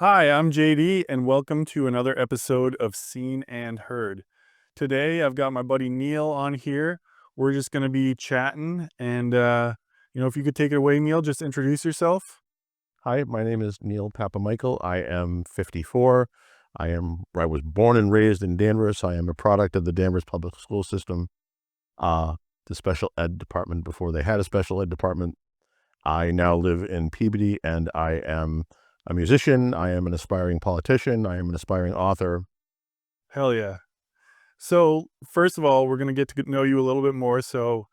Hi, I'm JD, and welcome to another episode of Seen and Heard. Today, I've got my buddy Neil on here. We're just going to be chatting, and if you could take it away, Neil, just introduce yourself. Hi, my name is Neil Papamichael. I am 54. I was born and raised in Danvers. I am a product of the Danvers public school system, the special ed department before they had a special ed department. I now live in Peabody, and I am a musician. I am an aspiring politician. I am an aspiring author. Hell yeah. So, first of all, we're going to get to know you a little bit more. So,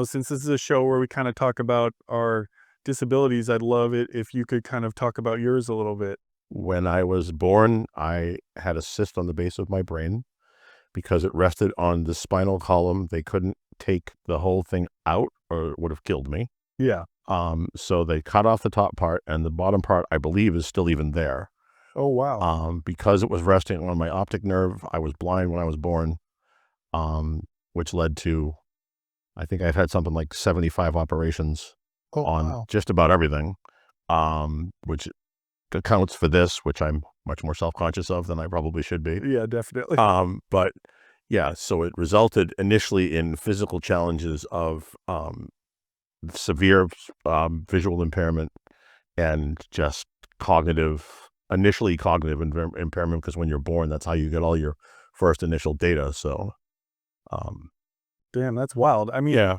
since this is a show where we kind of talk about our disabilities, I'd love it if you could kind of talk about yours a little bit. When I was born, I had a cyst on the base of my brain because it rested on the spinal column. They couldn't take the whole thing out or it would have killed me. Yeah. So they cut off the top part, and the bottom part, I believe, is still even there. Oh, wow. Because it was resting on my optic nerve, I was blind when I was born, which led to, I think I've had something like 75 operations on just about everything, which accounts for this, which I'm much more self-conscious of than I probably should be. Yeah, definitely. But yeah, so it resulted initially in physical challenges of severe visual impairment and just initially cognitive impairment, because when you're born, that's how you get all your first initial data. So, damn, that's wild. I mean, yeah.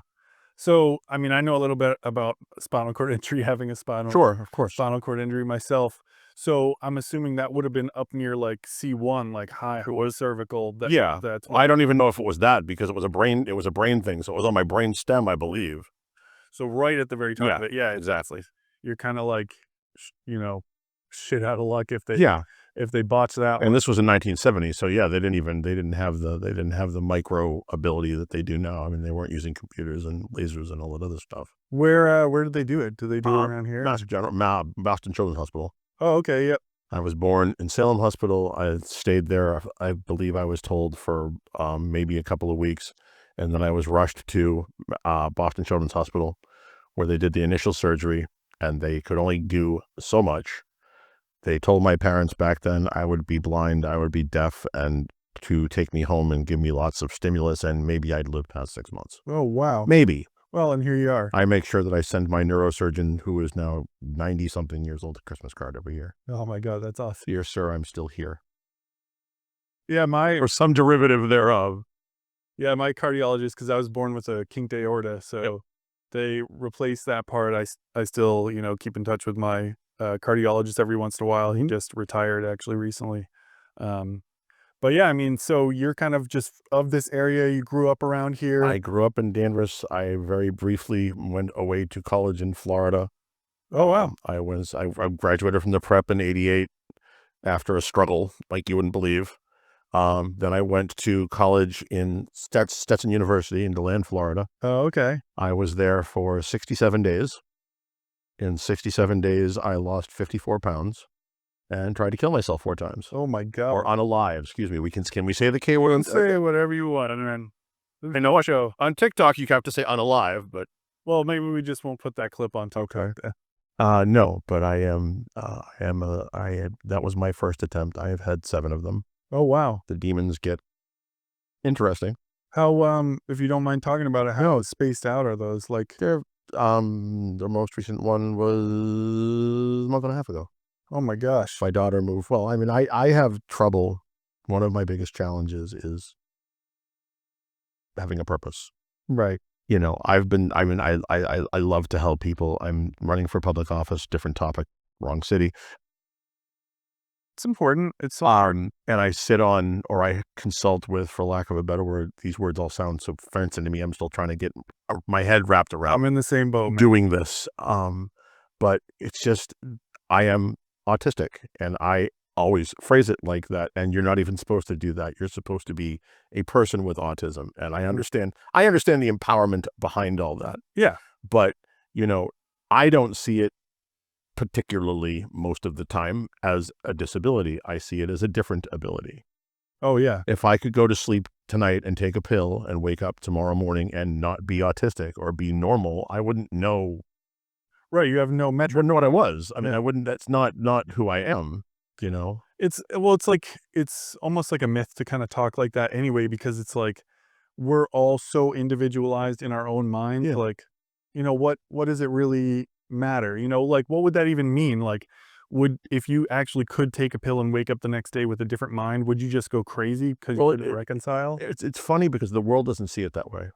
So, I know a little bit about spinal cord injury, having a Sure, of course. spinal cord injury myself. So I'm assuming that would have been up near like C1, like high, it was cervical. Yeah. That's I don't even know if it was that, because it was a brain thing. So it was on my brain stem, I believe. So right at the very top of Yeah, it. Yeah, exactly. you're kind of like, shit out of luck if Yeah. they botch that And one. this was in 1970. So yeah, they didn't have the micro ability that they do now. I mean, they weren't using computers and lasers and all that other stuff. Where did they do it? Do they do it around here? Boston Children's Hospital. Oh, okay. Yep. I was born in Salem Hospital. I stayed there, I believe I was told, for maybe a couple of weeks. And then I was rushed to Boston Children's Hospital, where they did the initial surgery, and they could only do so much. They told my parents back then I would be blind, I would be deaf, and to take me home and give me lots of stimulus, and maybe I'd live past 6 months. Oh, wow. Maybe. Well, and here you are. I make sure that I send my neurosurgeon, who is now 90-something years old, a Christmas card every year. Oh my God, that's awesome. Dear sir, I'm still here. Yeah, Or some derivative thereof. Yeah, my cardiologist, because I was born with a kinked aorta, so they replaced that part. I still, keep in touch with my cardiologist every once in a while. He just retired actually recently. But yeah, so you're kind of just of this area. You grew up around here. I grew up in Danvers. I very briefly went away to college in Florida. Oh, wow. I graduated from the prep in '88 after a struggle like you wouldn't believe. Then I went to college in Stetson University in DeLand, Florida. Oh, okay. I was there for 67 days. In 67 days, I lost 54 pounds and tried to kill myself 4 times. Oh my God. Or unalive, excuse me. Can we say the K word? Say whatever you want, and then I know show. On TikTok, you have to say unalive, but well, maybe we just won't put that clip on TikTok. okay. No, but that was my first attempt. I have had 7 of them. Oh, wow. The demons get interesting. How, if you don't mind talking about it, how spaced out are those? Like, The most recent one was a month and a half ago. oh my gosh. My daughter moved. Well, I have trouble. One of my biggest challenges is having a purpose. Right. I love to help people. I'm running for public office, different topic, wrong city. It's important. It's And I sit on, or I consult with, for lack of a better word, these words all sound so fancy to me. I'm still trying to get my head wrapped around. I'm in the same boat, man. Doing this. But it's just, I am autistic, and I always phrase it like that. And you're not even supposed to do that. You're supposed to be a person with autism. And I understand the empowerment behind all that. Yeah. But, I don't see it particularly most of the time as a disability. I see it as a different ability. Oh, yeah. If I could go to sleep tonight and take a pill and wake up tomorrow morning and not be autistic or be normal, I wouldn't know. Right. You have no metric. Wouldn't know what I was. I mean, I wouldn't. That's not who I am. you know? It's like it's almost like a myth to kinda talk like that anyway because it's like we're all so individualized in our own minds, Yeah. like, what does it really matter? Like, what would that even mean? Like, would if you actually could take a pill and wake up the next day with a different mind, would you just go crazy because you Well, couldn't reconcile? it's funny because the world doesn't see it that way.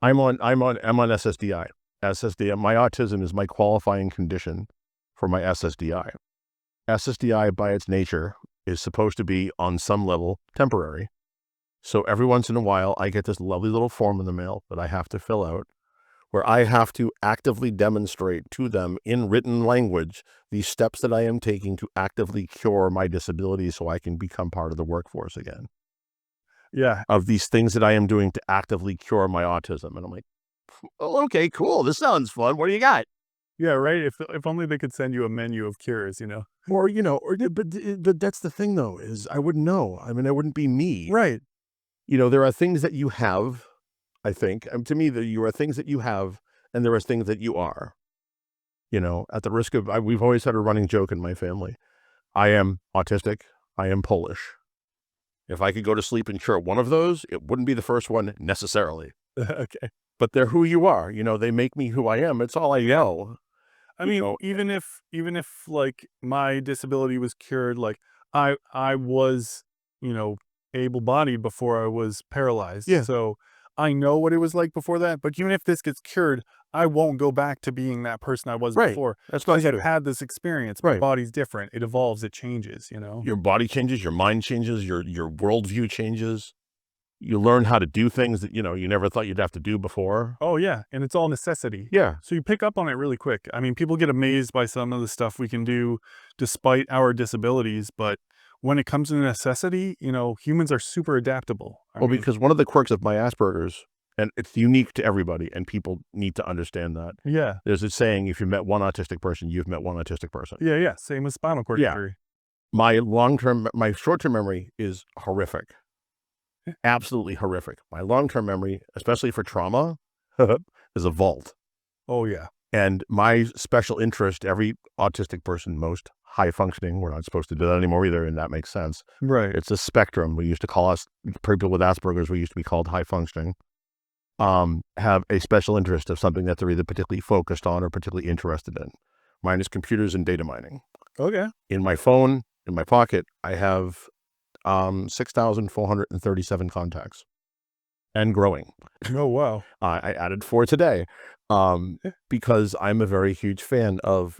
I'm on SSDI. SSDI, my autism is my qualifying condition for my SSDI. SSDI by its nature is supposed to be on some level temporary. So every once in a while, I get this lovely little form in the mail that I have to fill out where I have to actively demonstrate to them in written language the steps that I am taking to actively cure my disability so I can become part of the workforce again. Yeah. Of these things that I am doing to actively cure my autism. And I'm like, oh, okay, cool. This sounds fun. What do you got? Yeah, right? If only they could send you a menu of cures. But that's the thing though, is I wouldn't know. I mean, it wouldn't be me. Right. There are things that you have, I think, and to me, you are things that you have, and there are things that you are. At the risk of, we've always had a running joke in my family. I am autistic. I am Polish. If I could go to sleep and cure one of those, it wouldn't be the first one necessarily. Okay. But they're who you are. They make me who I am. It's all I know. I You mean, know, even if like my disability was cured, like I was, you know, able-bodied before I was paralyzed. yeah, So I know what it was like before that, but even if this gets cured, I won't go back to being that person I was right. before That's not because I've true. had this experience. My Right. body's different. It evolves, it changes. Your body changes, your mind changes, your worldview changes. You learn how to do things that, you never thought you'd have to do before. Oh, yeah, and it's all necessity. Yeah. So you pick up on it really quick. I mean, people get amazed by some of the stuff we can do despite our disabilities, but when it comes to necessity, humans are super adaptable. I Well, mean, because one of the quirks of my Asperger's, and it's unique to everybody, and people need to understand that. yeah. There's a saying, if you met one autistic person, you've met one autistic person. Yeah, yeah, same with spinal cord Yeah. injury. My short-term memory is horrific. Absolutely horrific. My long-term memory, especially for trauma, is a vault. Oh, yeah. And my special interest, every autistic person, most high functioning, we're not supposed to do that anymore either, and that makes sense. Right. It's a spectrum. We used to call us, people with Asperger's, we used to be called high functioning, have a special interest of something that they're either particularly focused on or particularly interested in. Mine is computers and data mining. Okay. In my phone, in my pocket, I have 6,437 contacts and growing. Oh, wow. I added 4 today, because I'm a very huge fan of,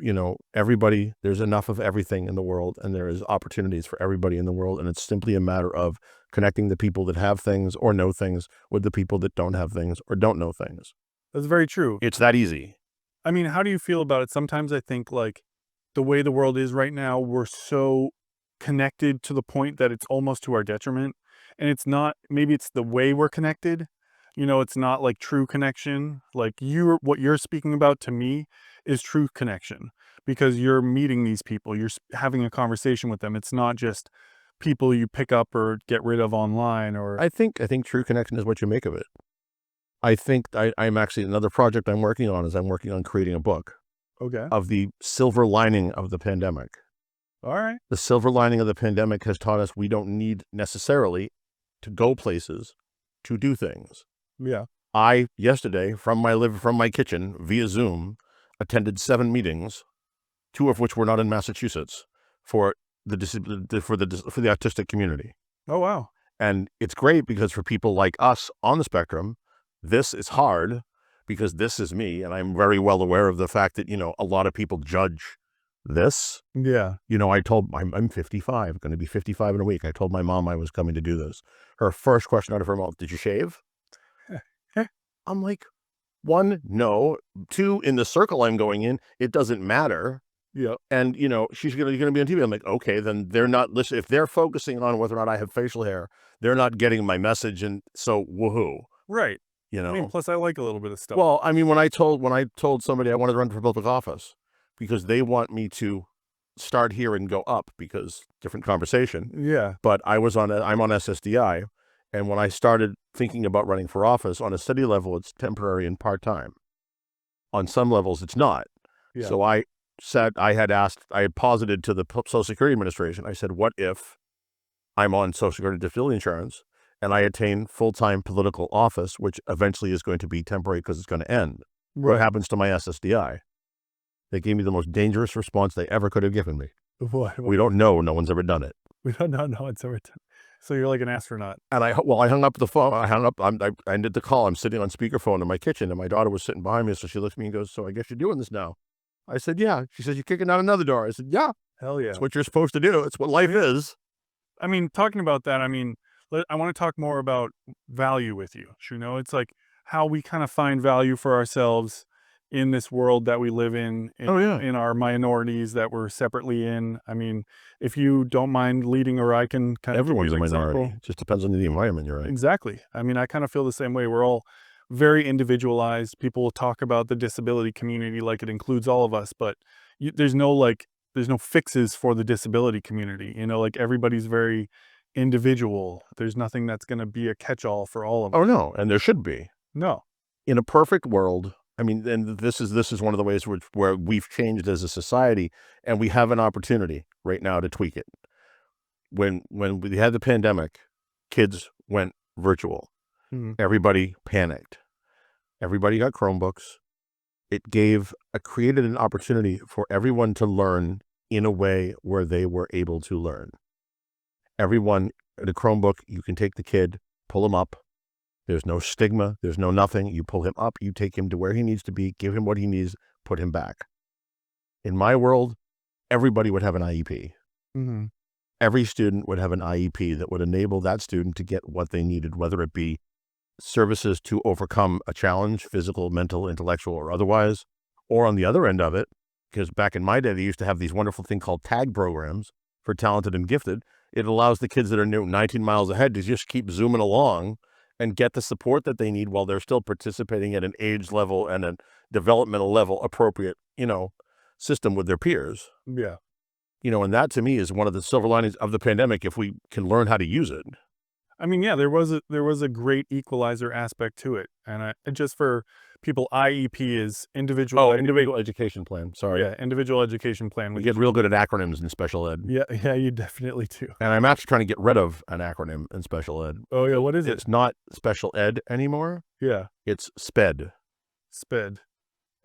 everybody. There's enough of everything in the world, and there is opportunities for everybody in the world, and it's simply a matter of connecting the people that have things or know things with the people that don't have things or don't know things. That's very true. It's that easy. I mean, how do you feel about it? Sometimes I think, like, the way the world is right now, we're so connected to the point that it's almost to our detriment. And it's not, maybe it's the way we're connected. It's not like true connection. Like what you're speaking about to me is true connection because you're meeting these people, you're having a conversation with them. It's not just people you pick up or get rid of online or, I think true connection is what you make of it. I think I'm actually, another project I'm working on is I'm working on creating a book okay. of the silver lining of the pandemic. All right. The silver lining of the pandemic has taught us we don't need necessarily to go places to do things. Yeah. I, yesterday, from my kitchen via Zoom, attended 7 meetings, 2 of which were not in Massachusetts, for the autistic community. Oh, wow. And it's great because for people like us on the spectrum, this is hard because this is me, and I'm very well aware of the fact that, a lot of people judge this. Yeah. I'm 55, going to be 55 in a week. I told my mom I was coming to do this. Her first question out of her mouth, "Did you shave?" I'm like, 1, no. 2, in the circle I'm going in, it doesn't matter. Yeah. And, she's gonna be on TV. I'm like, okay, then they're not listening. If they're focusing on whether or not I have facial hair, they're not getting my message. And so, woohoo, Right. you I mean, know? plus I like a little bit of stuff. Well, I mean, when I told somebody I wanted to run for public office because they want me to start here and go up because different conversation, Yeah. but I'm on SSDI. And when I started thinking about running for office, on a study level, it's temporary and part-time. On some levels, it's not. Yeah. So I said, I had posited to the Social Security Administration, I said, what if I'm on Social Security disability insurance and I attain full-time political office, which eventually is going to be temporary because it's going to end? What Right. happens to my SSDI? They gave me the most dangerous response they ever could have given me. What? We don't know. No one's ever done it. We don't know it's over. So you're like an astronaut. And I hung up the phone. I hung up. I ended the call. I'm sitting on speakerphone in my kitchen, and my daughter was sitting behind me. So she looks at me and goes, "So I guess you're doing this now?" I said, "Yeah." She says, "You're kicking out another door." I said, "Yeah, Hell yeah. it's what you're supposed to do. It's what life is." I mean, talking about that, I mean, I want to talk more about value with you. You know, it's like how we kind of find value for ourselves in this world that we live Oh yeah, in our minorities that we're separately in. I mean, if you don't mind leading, or I can kind of give everyone's you a an minority. example. It just depends on the environment you're in. Exactly. I mean, I kind of feel the same way. We're all very individualized. People will talk about the disability community like it includes all of us, but there's no fixes for the disability community. You know, like everybody's very individual. There's nothing that's going to be a catch-all for all of them. Oh no, and there should be. No. In a perfect world, I mean, and this is one of the ways where we've changed as a society, and we have an opportunity right now to tweak it. When we had the pandemic, kids went virtual. Mhm. Everybody panicked. Everybody got Chromebooks. It created an opportunity for everyone to learn in a way where they were able to learn. Everyone, the Chromebook, you can take the kid, pull him up. There's no stigma. There's no nothing. You pull him up, you take him to where he needs to be, give him what he needs, put him back. In my world, everybody would have an IEP. Mhm. Every student would have an IEP that would enable that student to get what they needed, whether it be services to overcome a challenge, physical, mental, intellectual, or otherwise, or on the other end of it, because back in my day, they used to have these wonderful thing called tag programs for talented and gifted. It allows the kids that are 19 miles ahead to just keep zooming along and get the support that they need while they're still participating at an age level and a developmental level appropriate, system with their peers. Yeah. And that to me is one of the silver linings of the pandemic if we can learn how to use it. I mean, yeah, there was a great equalizer aspect to it. And just for people, IEP is individual. Oh, individual education plan. Sorry. Yeah, individual education plan. We Which get real good at acronyms in special ed. yeah, you definitely do. And I'm actually trying to get rid of an acronym in special ed. Oh yeah, what is it? It's not special ed anymore. Yeah, It's SPED. SPED.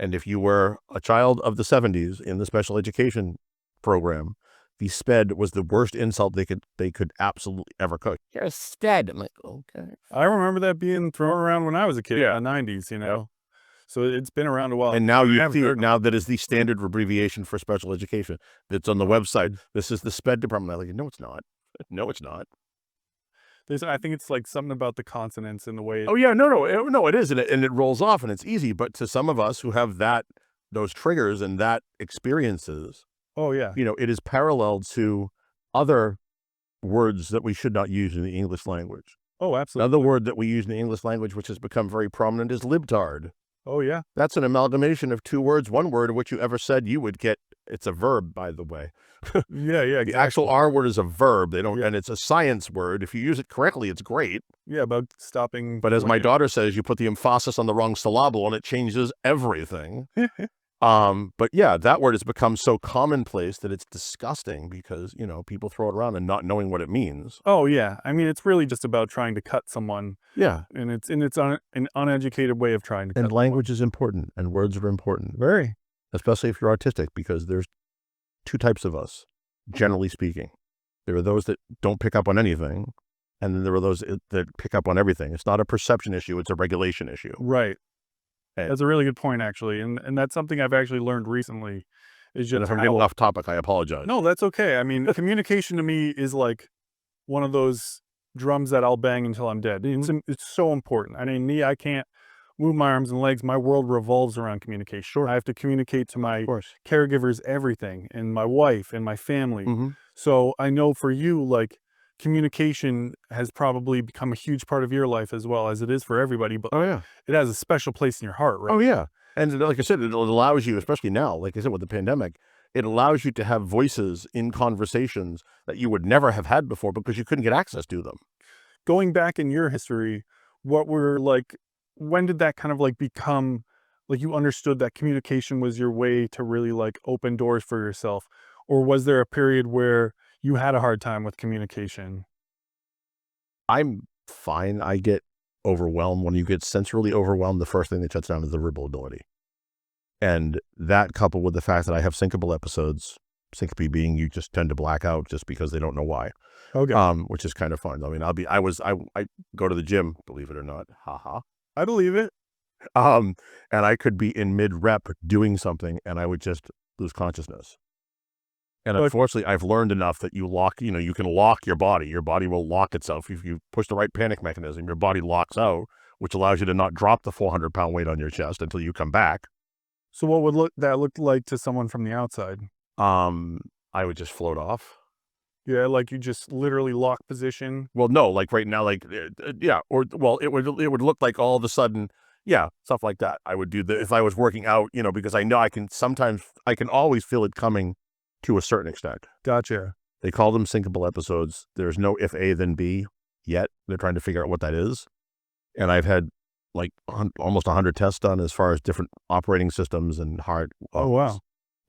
And if you were a child of the 70s in the special education program, the SPED was the worst insult they could absolutely ever cook. You're a SPED. I'm like, okay. I remember that being thrown around when I was a kid in the 90s, So it's been around a while. And now you haven't see it heard- now that is the standard abbreviation for special education. That's on the website. This is the SPED department. I'm like, no, it's not. No, it's not. I think it's like something about the consonants and the way. Oh yeah, no, it is, and it rolls off and it's easy. But to some of us who have those triggers and that experiences, Oh yeah. it is paralleled to other words that we should not use in the English language. Oh, absolutely. Another word that we use in the English language, which has become very prominent, is libtard. Oh yeah. That's an amalgamation of two words. One word of which you ever said you would get. It's a verb, by the way. Yeah, yeah. The actual R word is a verb. They don't, Yeah. and it's a science word. If you use it correctly, it's great. Yeah, about stopping. But as my daughter says, you put the emphasis on the wrong syllable and it changes everything. But yeah, that word has become so commonplace that it's disgusting because, people throw it around and not knowing what it means. Oh yeah. I mean, it's really just about trying to cut someone, Yeah. and it's an uneducated way of trying to. And cut language is important and words are important, someone. Very. especially if you're autistic, because there's two types of us, generally speaking. There are those that don't pick up on anything, and then there are those that pick up on everything. It's not a perception issue, it's a regulation issue. Right. And- That's a really good point, actually, and that's something I've actually learned recently. Is And just if I'm how- getting off topic, I apologize. No, that's okay. I mean, communication to me is like one of those drums that I'll bang until I'm dead. It's so important. I mean, I can't move my arms and legs. My world revolves around communication. Sure. I have to communicate to my Of course. caregivers everything, and my wife and my family. Mhm. So I know for you, like, communication has probably become a huge part of your life as well as it is for everybody, but Oh, yeah. it has a special place in your heart, right? Oh, yeah. And like I said, it allows you, especially now, like I said, with the pandemic, it allows you to have voices in conversations that you would never have had before because you couldn't get access to them. Going back in your history, when did that kind of like become like you understood that communication was your way to really like open doors for yourself? Or was there a period where you had a hard time with communication? I'm fine. I get overwhelmed. When you get sensorily overwhelmed, the first thing that shuts down is the verbal ability. And that coupled with the fact that I have syncopal episodes, syncope being you just tend to black out just because they don't know why, Okay. which is kind of fun. I mean, I go to the gym, believe it or not, haha. I believe it. And I could be in mid rep doing something and I would just lose consciousness. And But unfortunately, I've learned enough that you can lock your body. Your body will lock itself. If you push the right panic mechanism, your body locks out, which allows you to not drop the 400-pound weight on your chest until you come back. so what would that look like to someone from the outside? I would just float off. Yeah, like you just literally lock position. Well, no, like right now, like, yeah, or, well, it would look like all of a sudden, yeah, stuff like that. I would do if I was working out, because I know I can always feel it coming to a certain extent. Gotcha. They call them syncopal episodes. There's no if A then B yet. They're trying to figure out what that is. And I've had like almost 100 tests done as far as different operating systems and heart, Oh, wow.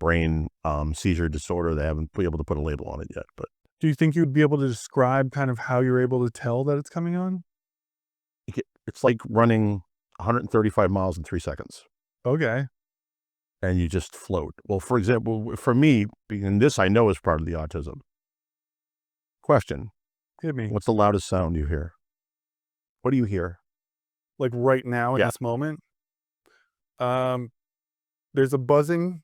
brain, seizure disorder. They haven't been able to put a label on it yet, but Do you think you'd be able to describe kind of how you're able to tell that it's coming on? it's like running 135 miles in 3 seconds. Okay. And you just float. Well, for example, for me, and this I know is part of the autism. Question: Hit me. what's the loudest sound you hear? What do you hear? Like right now in Yeah. this moment? There's a buzzing.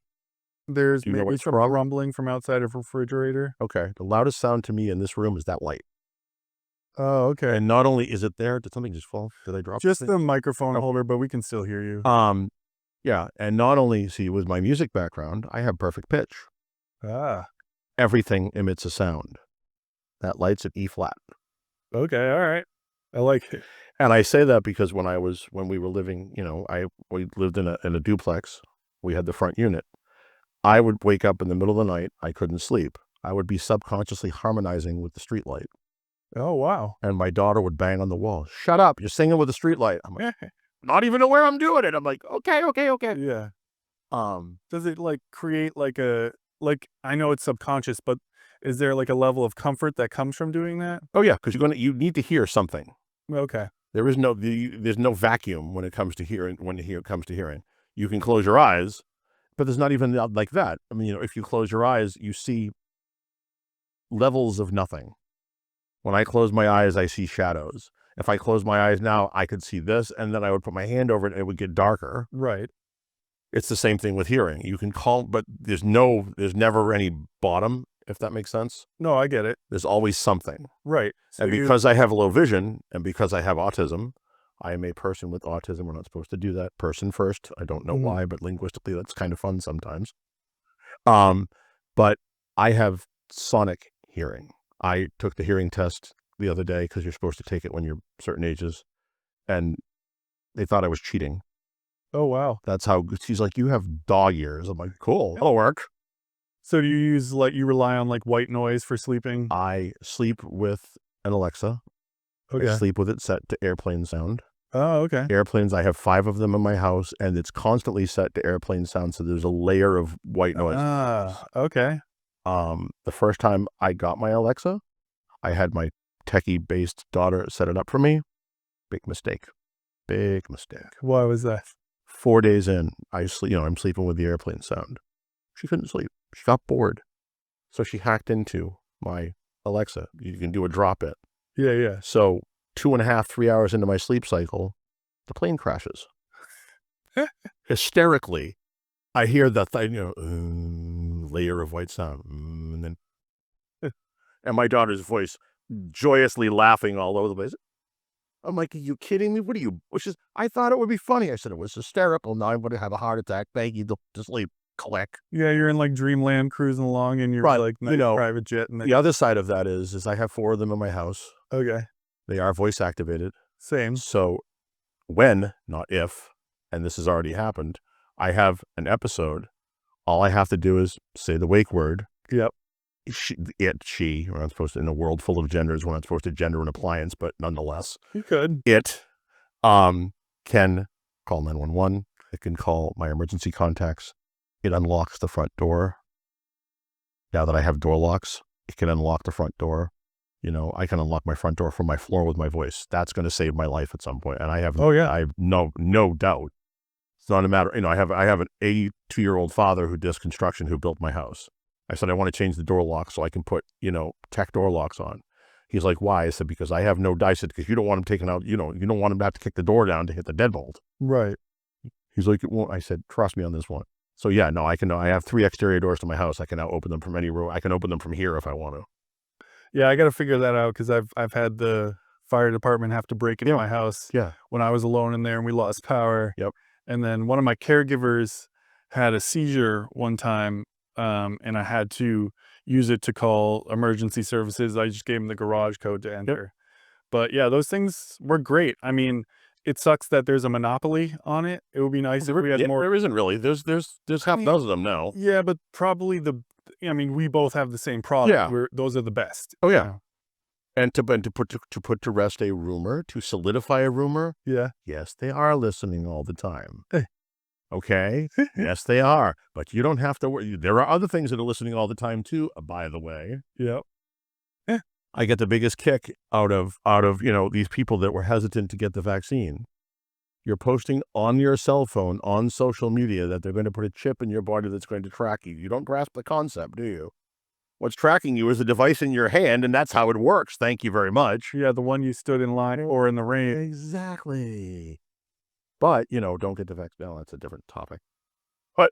There's Do you know maybe what's some from? rumbling from outside of a refrigerator. Okay. The loudest sound to me in this room is that light. Oh, okay. And not only is it there, did something just fall? Did I drop Just something? the microphone Oh. holder, but we can still hear you. Yeah. And not only, see, with my music background, I have perfect pitch. Ah, Everything emits a sound. That light's at E flat. okay. All right. I like it. And I say that because when we were living, we lived in a duplex. We had the front unit. I would wake up in the middle of the night. I couldn't sleep. I would be subconsciously harmonizing with the street light. Oh, wow. And my daughter would bang on the wall. Shut up. You're singing with the street light. I'm like, not even aware I'm doing it. I'm like, okay. Yeah. Um, Does it like create like I know it's subconscious, but is there like a level of comfort that comes from doing that? oh yeah. Cause you need to hear something. Okay. There's no vacuum when it comes to hearing, comes to hearing. You can close your eyes, but there's not even like that. I mean, if you close your eyes, you see levels of nothing. When I close my eyes, I see shadows. If I close my eyes now, I could see this, and then I would put my hand over it and it would get darker. Right. It's the same thing with hearing. You can call, but there's never any bottom, if that makes sense. No, I get it. There's always something. Right. So And because I have low vision and because I have autism, I am a person with autism. We're not supposed to do that. Person first. I don't know why, but linguistically, that's kind of fun sometimes. But I have sonic hearing. I took the hearing test the other day because you're supposed to take it when you're certain ages, and they thought I was cheating. Oh, wow. That's how she's like, you have dog ears. I'm like, cool, that'll work. So do you rely on like white noise for sleeping? I sleep with an Alexa. Okay. I sleep with it set to airplane sound. Oh, okay. Airplanes, I have 5 of them in my house, and it's constantly set to airplane sound, so there's a layer of white noise. Okay. The first time I got my Alexa, I had my techie-based daughter set it up for me. Big mistake. Big mistake. Why was that? 4 days in, I'm sleeping with the airplane sound. She couldn't sleep. She got bored. So she hacked into my Alexa. You can do a drop it. Yeah, yeah. So 2.5, 3 hours into my sleep cycle, the plane crashes. Hysterically, I hear the layer of white sound, and then and my daughter's voice joyously laughing all over the place. I'm like, are you kidding me? What are you? I thought it would be funny. I said it was hysterical. Now I'm going to have a heart attack. Thank you. To sleep. Click. Yeah, you're in like dreamland cruising along in your Right, like nice private jet. And The other side of that is I have 4 of them in my house. okay. They are voice activated. Same. So when, not if, and this has already happened, I have an episode, all I have to do is say the wake word. Yep. She, we're not supposed to, in a world full of genders, we're not supposed to gender an appliance, but nonetheless, You could. it can call 911, It can call my emergency contacts. It unlocks the front door. Now that I have door locks, it can unlock the front door. I can unlock my front door from my floor with my voice. That's going to save my life at some point. And I Oh yeah. have no doubt. It's not a matter, I have an 82-year-old father who does construction who built my house. I said, I want to change the door lock so I can put, tech door locks on. He's like, why? I said, because I have no dice, because you don't want him taken out, you don't want him to have to kick the door down to hit the deadbolt. Right. He's like, it won't. I said, trust me on this one. So yeah, no, I have 3 exterior doors to my house. I can now open them from any room. I can open them from here if I want to. Yeah, I got to figure that out because I've had the fire department have to break into my house Yeah. when I was alone in there and we lost power. Yep. And then one of my caregivers had a seizure one time, and I had to use it to call emergency services. I just gave him the garage code to enter. But yeah, those things were great. I mean, it sucks that there's a monopoly on it. It would be nice if we had more. There isn't really. There's half a dozen of them now. Yeah, but probably we both have the same product. Yeah. Those are the best. Oh yeah. And to put to rest a rumor, to solidify a rumor, Yeah. yes, they are listening all the time. Eh. Okay? Yes, they are. But you don't have to worry. There are other things that are listening all the time too, by the way. Yep. I get the biggest kick out of these people that were hesitant to get the vaccine. You're posting on your cell phone, on social media, that they're going to put a chip in your body that's going to track you. You don't grasp the concept, do you? What's tracking you is a device in your hand, and that's how it works. Thank you very much. Yeah, the one you stood in line or in the rain. Exactly. But, don't get the vaccine. No, that's a different topic. But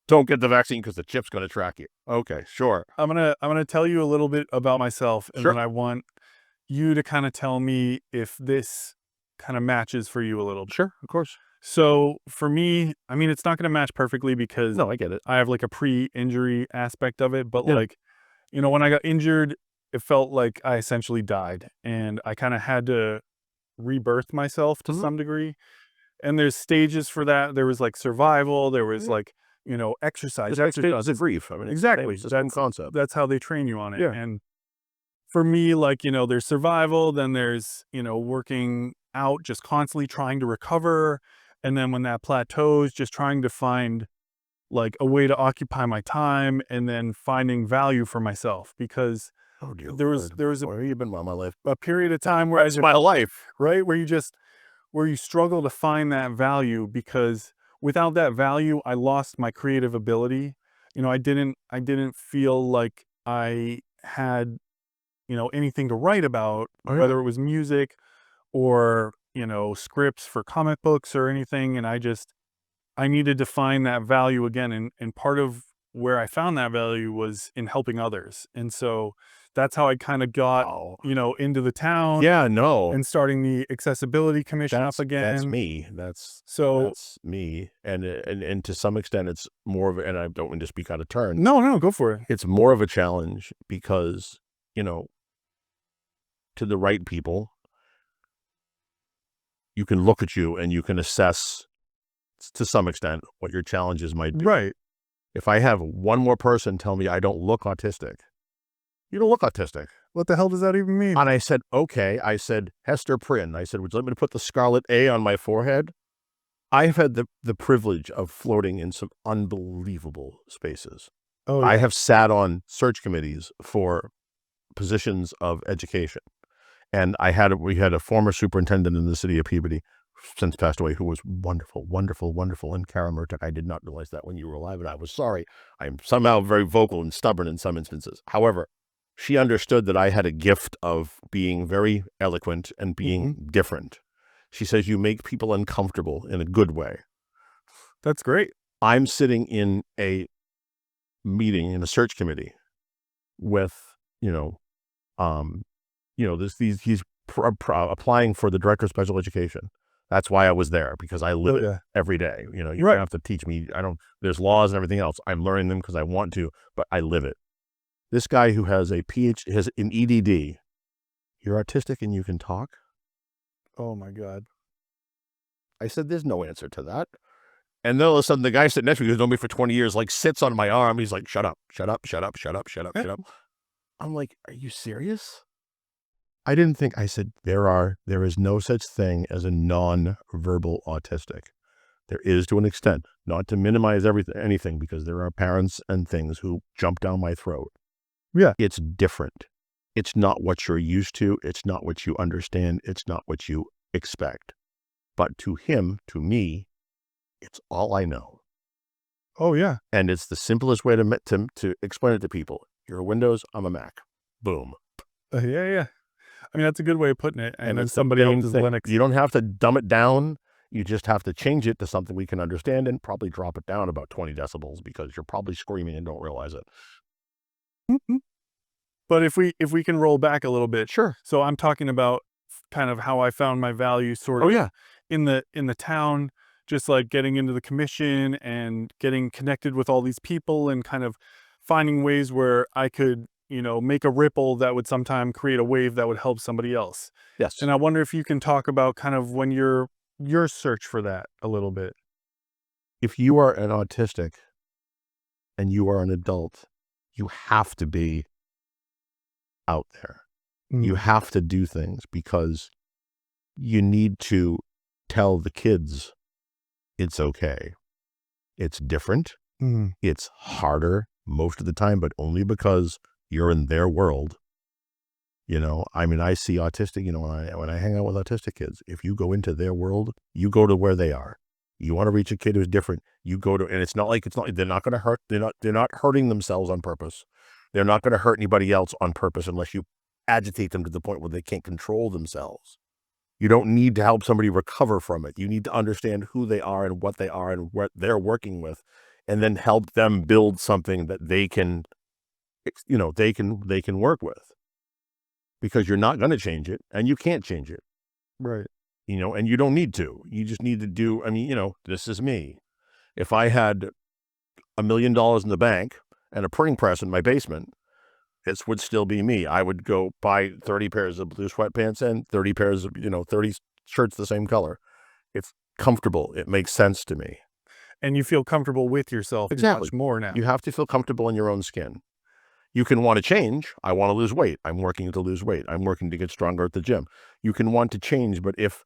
don't get the vaccine because the chip's going to track you. Okay, sure. I'm gonna tell you a little bit about myself, and then I want you to kind of tell me if this kind of matches for you a little bit. Sure, of course. So for me, I mean, it's not going to match perfectly because No, I get it. I have like a pre-injury aspect of it, but Yeah. when I got injured, it felt like I essentially died, and I kind of had to rebirth myself to some degree. And there's stages for that. There was like survival. There was like, exercise. It's a grief. I mean, Exactly. It's the same concept. That's how they train you on it. Yeah. And for me, like, there's survival, then there's, working out, just constantly trying to recover. And then when that plateaus, just trying to find like a way to occupy my time and then finding value for myself. Because Oh, dear there was Where have you been all my life? a period of time where It's my life. right? Where you struggle to find that value, because without that value, I lost my creative ability. I didn't feel like I had, anything to write about, Oh, yeah. whether it was music or, scripts for comic books or anything. And I needed to find that value again. And part of where I found that value was in helping others. And so that's how I kind of got, Oh. into the town. Yeah, no. And starting the accessibility commission up again. That's me. That's me. And to some extent, it's more of, and I don't mean to speak out of turn. No, go for it. It's more of a challenge because, to the right people, you can look at you and you can assess to some extent what your challenges might be. Right. If I have one more person tell me I don't look autistic, you don't look autistic. What the hell does that even mean? And I said, okay. I said, Hester Prynne. I said, would you like me to put the scarlet A on my forehead? I've had the privilege of floating in some unbelievable spaces. Oh, yeah. I have sat on search committees for positions of education. And we had a former superintendent in the city of Peabody, since passed away, who was wonderful, wonderful, wonderful. And Karen Murdoch, I did not realize that when you were alive, and I was sorry. I'm somehow very vocal and stubborn in some instances. However, she understood that I had a gift of being very eloquent and being different. She says, you make people uncomfortable in a good way. That's great. I'm sitting in a meeting in a search committee with, he's applying for the director of special education. That's why I was there, because I live it every day. You don't have to teach me. There's laws and everything else. I'm learning them because I want to, but I live it. This guy who has a PhD, has an EDD, you're autistic and you can talk? Oh my God. I said, there's no answer to that. And then all of a sudden the guy sitting next to me, who's known me for 20 years, like sits on my arm. He's like, shut up, shut up, shut up, shut up, shut up, shut up. I'm like, are you serious? I didn't think, I said, there is no such thing as a non-verbal autistic. There is to an extent, not to minimize anything, because there are parents and things who jump down my throat. Yeah. It's different. It's not what you're used to. It's not what you understand. It's not what you expect. But to him, to me, it's all I know. Oh, yeah. And it's the simplest way to explain it to people. You're a Windows, I'm a Mac. Boom. Yeah, yeah. I mean, that's a good way of putting it. And And then it's the somebody same else's thing. Linux. You don't have to dumb it down. You just have to change it to something we can understand and probably drop it down about 20 decibels, because you're probably screaming and don't realize it. Mhm. But if we can roll back a little bit. Sure. So I'm talking about kind of how I found my value sort Oh, of yeah. in the town, just like getting into the commission and getting connected with all these people and kind of finding ways where I could, make a ripple that would sometime create a wave that would help somebody else. Yes. And I wonder if you can talk about kind of when your search for that a little bit. If you are an autistic and you are an adult, you have to be out there. You Mm, have to do things, because you need to tell the kids it's okay. It's different. mm, It's harder most of the time, but only because you're in their world. I mean, I see autistic, when I hang out with autistic kids, if you go into their world, you go to where they are. You want to reach a kid who's different, you go to, and it's not like, they're not going to hurt. They're not hurting themselves on purpose. They're not going to hurt anybody else on purpose unless you agitate them to the point where they can't control themselves. You don't need to help somebody recover from it. You need to understand who they are and what they're working with, and then help them build something that they can, they can work with, because you're not going to change it and you can't change it, right. and you don't need to. You just need to do, I mean, this is me. If I had $1 million in the bank and a printing press in my basement, this would still be me. I would go buy 30 pairs of blue sweatpants and 30 pairs of, 30 shirts the same color. It's comfortable. It makes sense to me. And you feel comfortable with yourself Exactly. much more now. You have to feel comfortable in your own skin. You can want to change. I want to lose weight. I'm working to lose weight. I'm working to get stronger at the gym. You can want to change, but if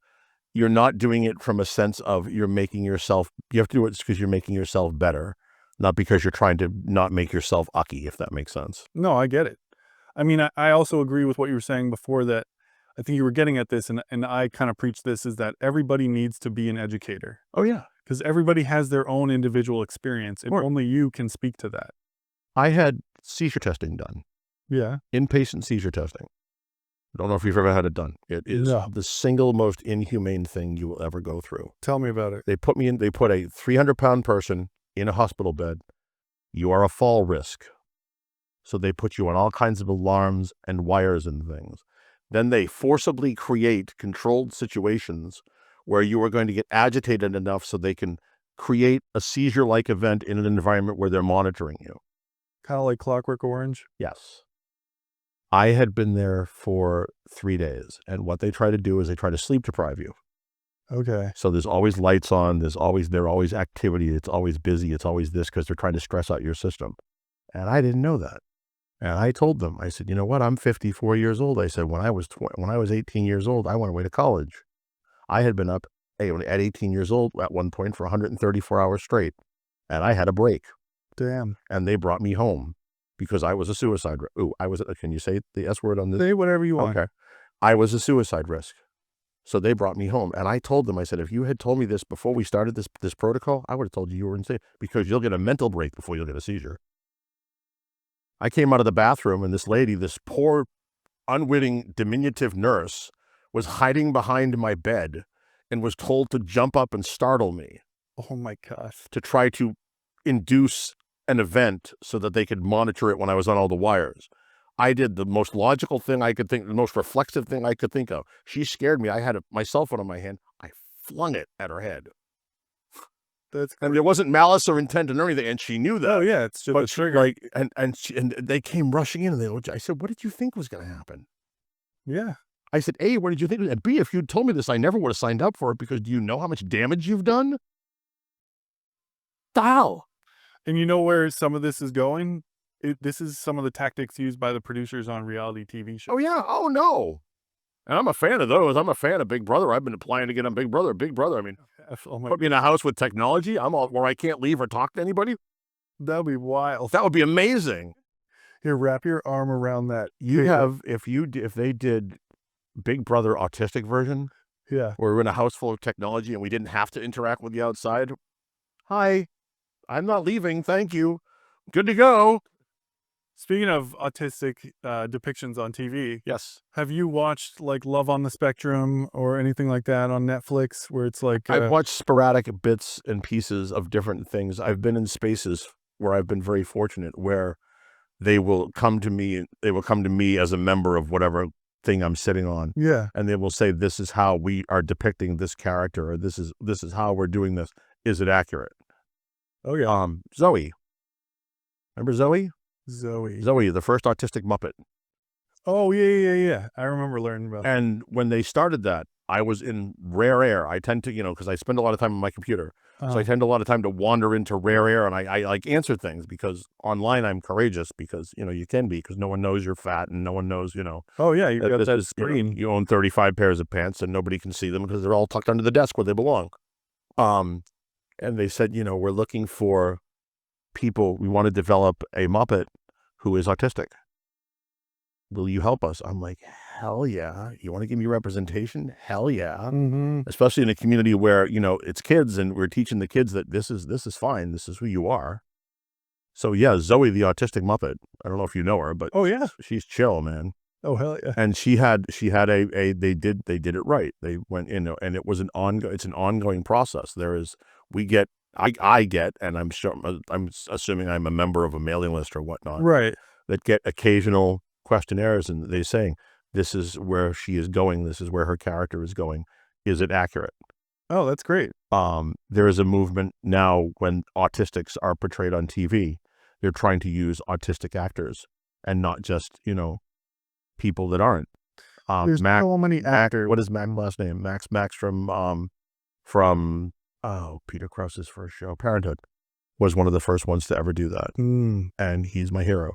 you're not doing it from a sense of you have to do it because you're making yourself better, not because you're trying to not make yourself ucky, if that makes sense. No, I get it. I mean, I also agree with what you were saying before, that I think you were getting at this, and I kind of preach this, is that everybody needs to be an educator, Oh, yeah. because everybody has their own individual experience, and Or only you can speak to that. I had seizure testing done, Yeah. inpatient seizure testing. Don't know if you've ever had it done. It is No. the single most inhumane thing you will ever go through. Tell me about it. They put a 300-pound person in a hospital bed. You are a fall risk. So they put you on all kinds of alarms and wires and things. Then they forcibly create controlled situations where you are going to get agitated enough so they can create a seizure-like event in an environment where they're monitoring you. Kind of like Clockwork Orange. Yes. I had been there for 3 days, and what they try to do is they try to sleep deprive you. Okay. So there's always lights on, there's always activity, it's always busy, it's always this, because they're trying to stress out your system. And I didn't know that. And I told them, I said, you know what? I'm 54 years old. I said, when I was 18 years old, I went away to college. I had been up at 18 years old at one point for 134 hours straight, and I had a break. Damn. And they brought me home because I was a suicide. Can you say the S word on this? Say whatever you want. Okay. I was a suicide risk. So they brought me home, and I told them, I said, if you had told me this before we started this protocol, I would have told you were insane, because you'll get a mental break before you'll get a seizure. I came out of the bathroom, and this poor, unwitting, diminutive nurse was hiding behind my bed and was told to jump up and startle me Oh my gosh. to try to induce an event so that they could monitor it when I was on all the wires. I did the most logical thing I could think, the most reflexive thing I could think of. She scared me. I had my cell phone in my hand. I flung it at her head. That's And there wasn't malice or intent or anything, and she knew that. Oh yeah, it's just a But she, trigger. and they came rushing in, and I said, "What did you think was going to happen?" Yeah. I said, "A, what did you think?" And B, if you'd told me this, I never would have signed up for it, because do you know how much damage you've done? The hell? And you know where some of this is going? This is some of the tactics used by the producers on reality TV shows. Oh, yeah. Oh, no. And I'm a fan of those. I'm a fan of Big Brother. I've been applying to get on Big Brother. Big Brother. I mean, Oh my, put me in a house with technology. I'm all where I can't leave or talk to anybody. that'd be wild. That would be amazing. Here, wrap your arm around that. You have if they did Big Brother autistic version, Yeah. where we're in a house full of technology and we didn't have to interact with the outside. Hi, I'm not leaving. Thank you. Good to go. Speaking of autistic depictions on TV, Yes. have you watched like Love on the Spectrum or anything like that on Netflix where it's like, I've watched sporadic bits and pieces of different things. I've been in spaces where I've been very fortunate where they will come to me as a member of whatever thing I'm sitting on. yeah. And they will say, this is how we are depicting this character, or this is how we're doing this. Is it accurate? Oh yeah. Zoe. Remember Zoe? Zoe. Zoe, the first autistic Muppet. Oh yeah. I remember learning about that. And when they started that, I was in rare air. I tend to, because I spend a lot of time on my computer. So I tend a lot of time to wander into rare air, and I like answer things because online I'm courageous because, you can be, because no one knows you're fat and no one knows, Oh yeah, you got this that is, screen. you own 35 pairs of pants and nobody can see them because they're all tucked under the desk where they belong. And they said, we're looking for people. We want to develop a Muppet who is autistic. Will you help us? I'm like, hell yeah. You want to give me representation? Hell yeah. Mm-hmm. Especially in a community where, it's kids and we're teaching the kids that this is fine. This is who you are. So yeah, Zoe, the autistic Muppet. I don't know if you know her, but Oh yeah. she's chill, man. Oh hell yeah. And she had they did it right. They went in, and it was it's an ongoing process. I get, and I'm sure, I'm assuming I'm a member of a mailing list or whatnot, Right. that get occasional questionnaires, and they saying, this is where she is going. This is where her character is going. Is it accurate? Oh, that's great. There is a movement now when autistics are portrayed on TV. They're trying to use autistic actors and not just, people that aren't. There's Mac, so many actors. what is Mac's last name? Max from Peter Krause's first show, Parenthood, was one of the first ones to ever do that. And he's my hero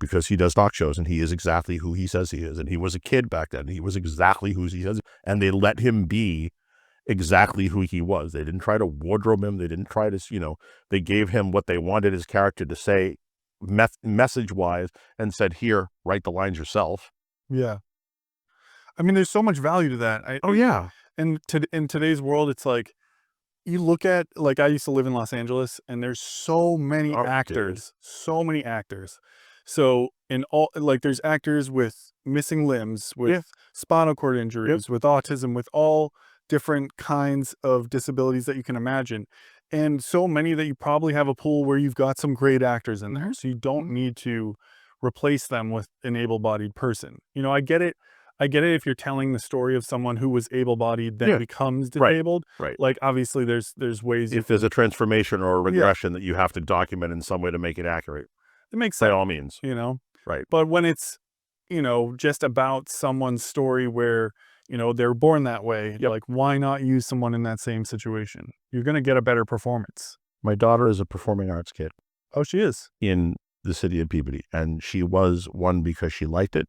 because he does talk shows and he is exactly who he says he is. And he was a kid back then. He was exactly who he says. And they let him be exactly who he was. They didn't try to wardrobe him. They didn't try to, they gave him what they wanted his character to say message-wise and said, here, write the lines yourself. Yeah. I mean, there's so much value to that. Oh, yeah. And in today's world, it's like, you look at, like, I used to live in Los Angeles, and there's so many actors. So in all, like, there's actors with missing limbs, with spinal cord injuries, with autism, with all different kinds of disabilities that you can imagine. And so many that you probably have a pool where you've got some great actors in there. So you don't need to replace them with an able-bodied person. I get it. I get it if you're telling the story of someone who was able-bodied then becomes disabled. Right. Like, obviously there's ways if there's a transformation or a regression that you have to document in some way to make it accurate. It makes sense. By all means. Right. But when it's, just about someone's story where, they're born that way, like, why not use someone in that same situation? You're going to get a better performance. My daughter is a performing arts kid. Oh, she is? In the city of Peabody. And she was one because she liked it.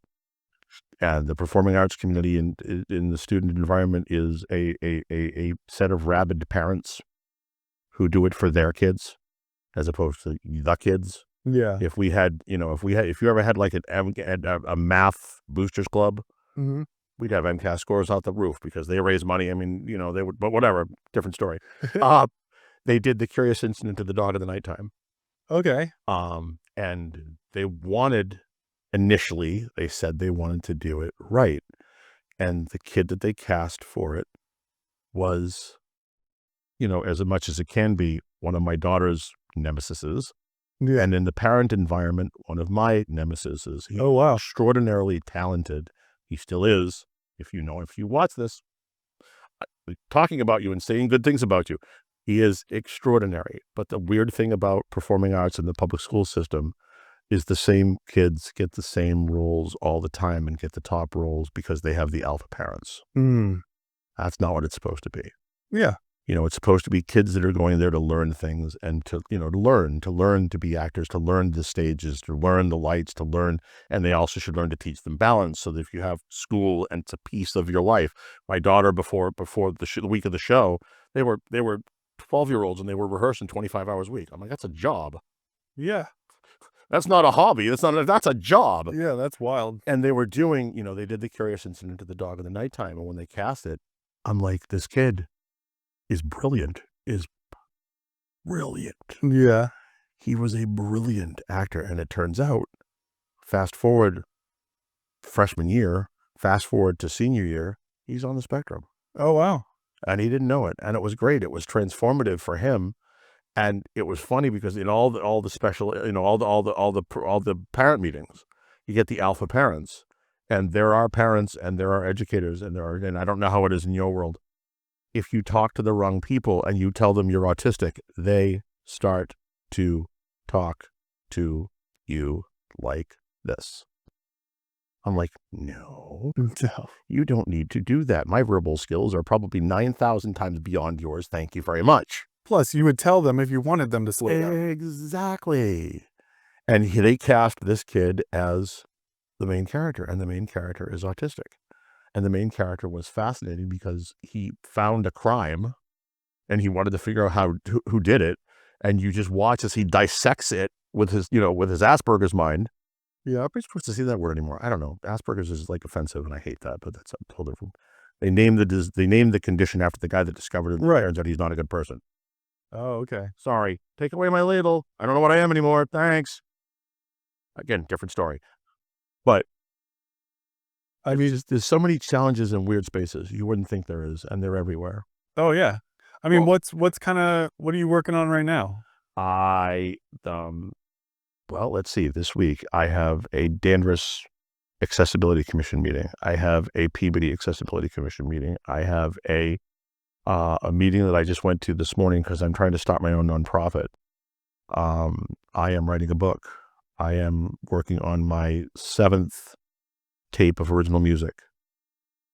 And the performing arts community in the student environment is a set of rabid parents who do it for their kids as opposed to the kids. Yeah. If we had, if you ever had like a math boosters club, we'd have MCAS scores out the roof because they raise money. I mean, they would, but whatever, different story. They did the Curious Incident of the Dog of the Nighttime. Okay. And initially they said they wanted to do it right. And the kid that they cast for it was, as much as it can be, one of my daughter's nemesises. Yeah. And in the parent environment, one of my nemesises. He's extraordinarily talented. He still is. If you watch this, talking about you and saying good things about you, he is extraordinary. But the weird thing about performing arts in the public school system is the same kids get the same roles all the time and get the top roles because they have the alpha parents. That's not what it's supposed to be. Yeah. It's supposed to be kids that are going there to learn things and to, to learn to be actors, to learn the stages, to learn the lights, to learn, and they also should learn to teach them balance so that if you have school and it's a piece of your life. My daughter, before the week of the show, they were 12-year-olds and they were rehearsing 25 hours a week. I'm like, that's a job. Yeah. That's not a hobby. That's a job. Yeah, that's wild. And they were doing, they did the Curious Incident of the Dog in the Nighttime. And when they cast it, I'm like, this kid is brilliant, is brilliant. Yeah. He was a brilliant actor. And it turns out, fast forward freshman year, fast forward to senior year, he's on the spectrum. Oh, wow. And he didn't know it. And it was great. It was transformative for him. And it was funny because in all the special, all the parent meetings, you get the alpha parents, and there are parents and there are educators and I don't know how it is in your world. If you talk to the wrong people and you tell them you're autistic, they start to talk to you like this. I'm like, no, you don't need to do that. My verbal skills are probably 9,000 times beyond yours. Thank you very much. Plus, you would tell them if you wanted them to slow down. Exactly. And they cast this kid as the main character, and the main character is autistic. And the main character was fascinating because he found a crime and he wanted to figure out who did it. And you just watch as he dissects it with his Asperger's mind. Yeah. Are we supposed to see that word anymore? I don't know. Asperger's is like offensive and I hate that, but that's a whole different. They named the condition after the guy that discovered it. Right. Turns out he's not a good person. Oh, okay. Sorry. Take away my label. I don't know what I am anymore. Thanks. Again, different story. But I mean, there's so many challenges in weird spaces you wouldn't think there is, and they're everywhere. Oh, yeah. I mean, Well, what are you working on right now? Well, let's see. This week I have a Danvers Accessibility Commission meeting. I have a Peabody Accessibility Commission meeting. I have a meeting that I just went to this morning because I'm trying to start my own nonprofit. I am writing a book. I am working on my 7th tape of original music,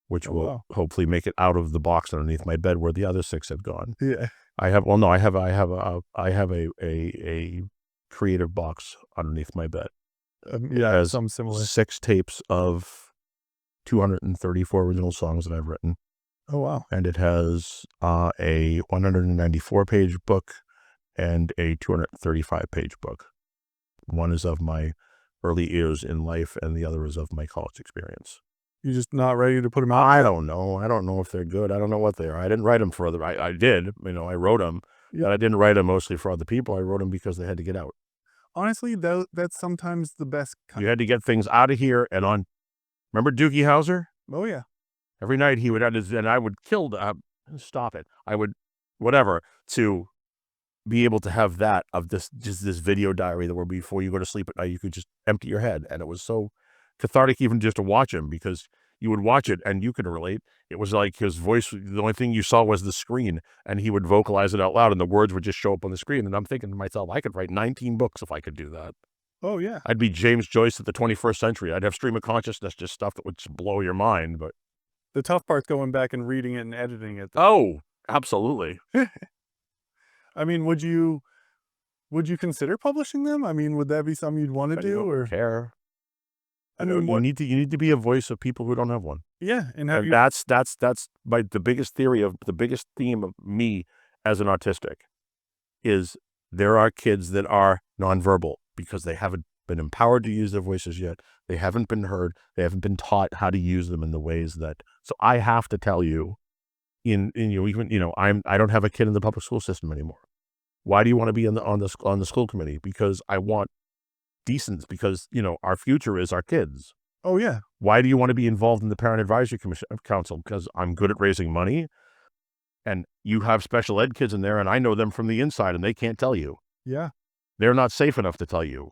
which will hopefully make it out of the box underneath my bed where the other 6 have gone. Yeah. I have a creative box underneath my bed. Yeah, some similar. 6 tapes of 234 original songs that I've written. Oh, wow. And it has a 194-page book and a 235-page book. One is of my early years in life, and the other is of my college experience. You're just not ready to put them out? I don't know. I don't know if they're good. I don't know what they are. I didn't write them for other. I did. I wrote them, but I didn't write them mostly for other people. I wrote them because they had to get out. Honestly, that's sometimes the best kind. You had to get things out of here and on. Remember Doogie Howser? Oh, yeah. Every night he would have his, and I would kill stop it. I would, whatever, to be able to have that of this video diary that where before you go to sleep at night, you could just empty your head. And it was so cathartic even just to watch him, because you would watch it and you could relate. It was like his voice, the only thing you saw was the screen, and he would vocalize it out loud and the words would just show up on the screen. And I'm thinking to myself, I could write 19 books if I could do that. Oh, yeah. I'd be James Joyce of the 21st century. I'd have stream of consciousness, just stuff that would just blow your mind. But the tough part's going back and reading it and editing it. Oh, absolutely. I mean, would you consider publishing them? I mean, would that be something you'd want to do? Or care? I mean, you need to be a voice of people who don't have one. Yeah, and that's the biggest theme of me as an autistic is there are kids that are nonverbal because they haven't been empowered to use their voices yet. They haven't been heard. They haven't been taught how to use them in the ways that. So I have to tell you, I don't have a kid in the public school system anymore. Why do you want to be on the school committee? Because I want decence, because our future is our kids. Oh, yeah. Why do you want to be involved in the Parent Advisory Council? Because I'm good at raising money, and you have special ed kids in there, and I know them from the inside, and they can't tell you. Yeah. They're not safe enough to tell you.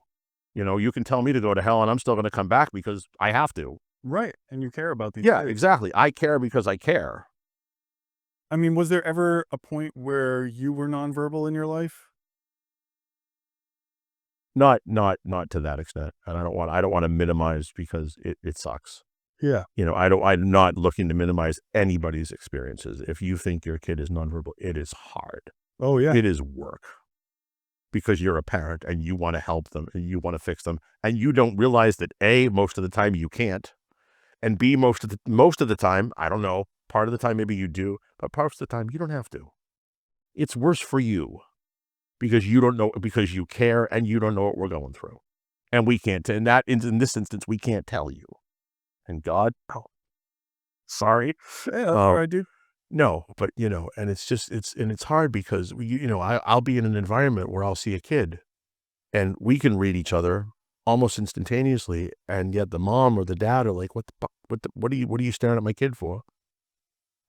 You can tell me to go to hell, and I'm still going to come back because I have to. Right, and you care about these Yeah, kids. exactly. I care because I care. I mean, was there ever a point where you were nonverbal in your life? Not to that extent, and I don't want to minimize because it sucks. Yeah. I'm not looking to minimize anybody's experiences. If you think your kid is nonverbal, it is hard. Oh, yeah. It is work because you're a parent and you want to help them and you want to fix them. And you don't realize that A, most of the time you can't. And B, most of the time, I don't know, part of the time maybe you do, but part of the time you don't have to. It's worse for you because you don't know, because you care and you don't know what we're going through. And we can't, in this instance, we can't tell you. And God, oh, sorry. Yeah, that's all right, dude. No, but and it's hard because I'll be in an environment where I'll see a kid and we can read each other almost instantaneously. And yet the mom or the dad are like, what are you staring at my kid for?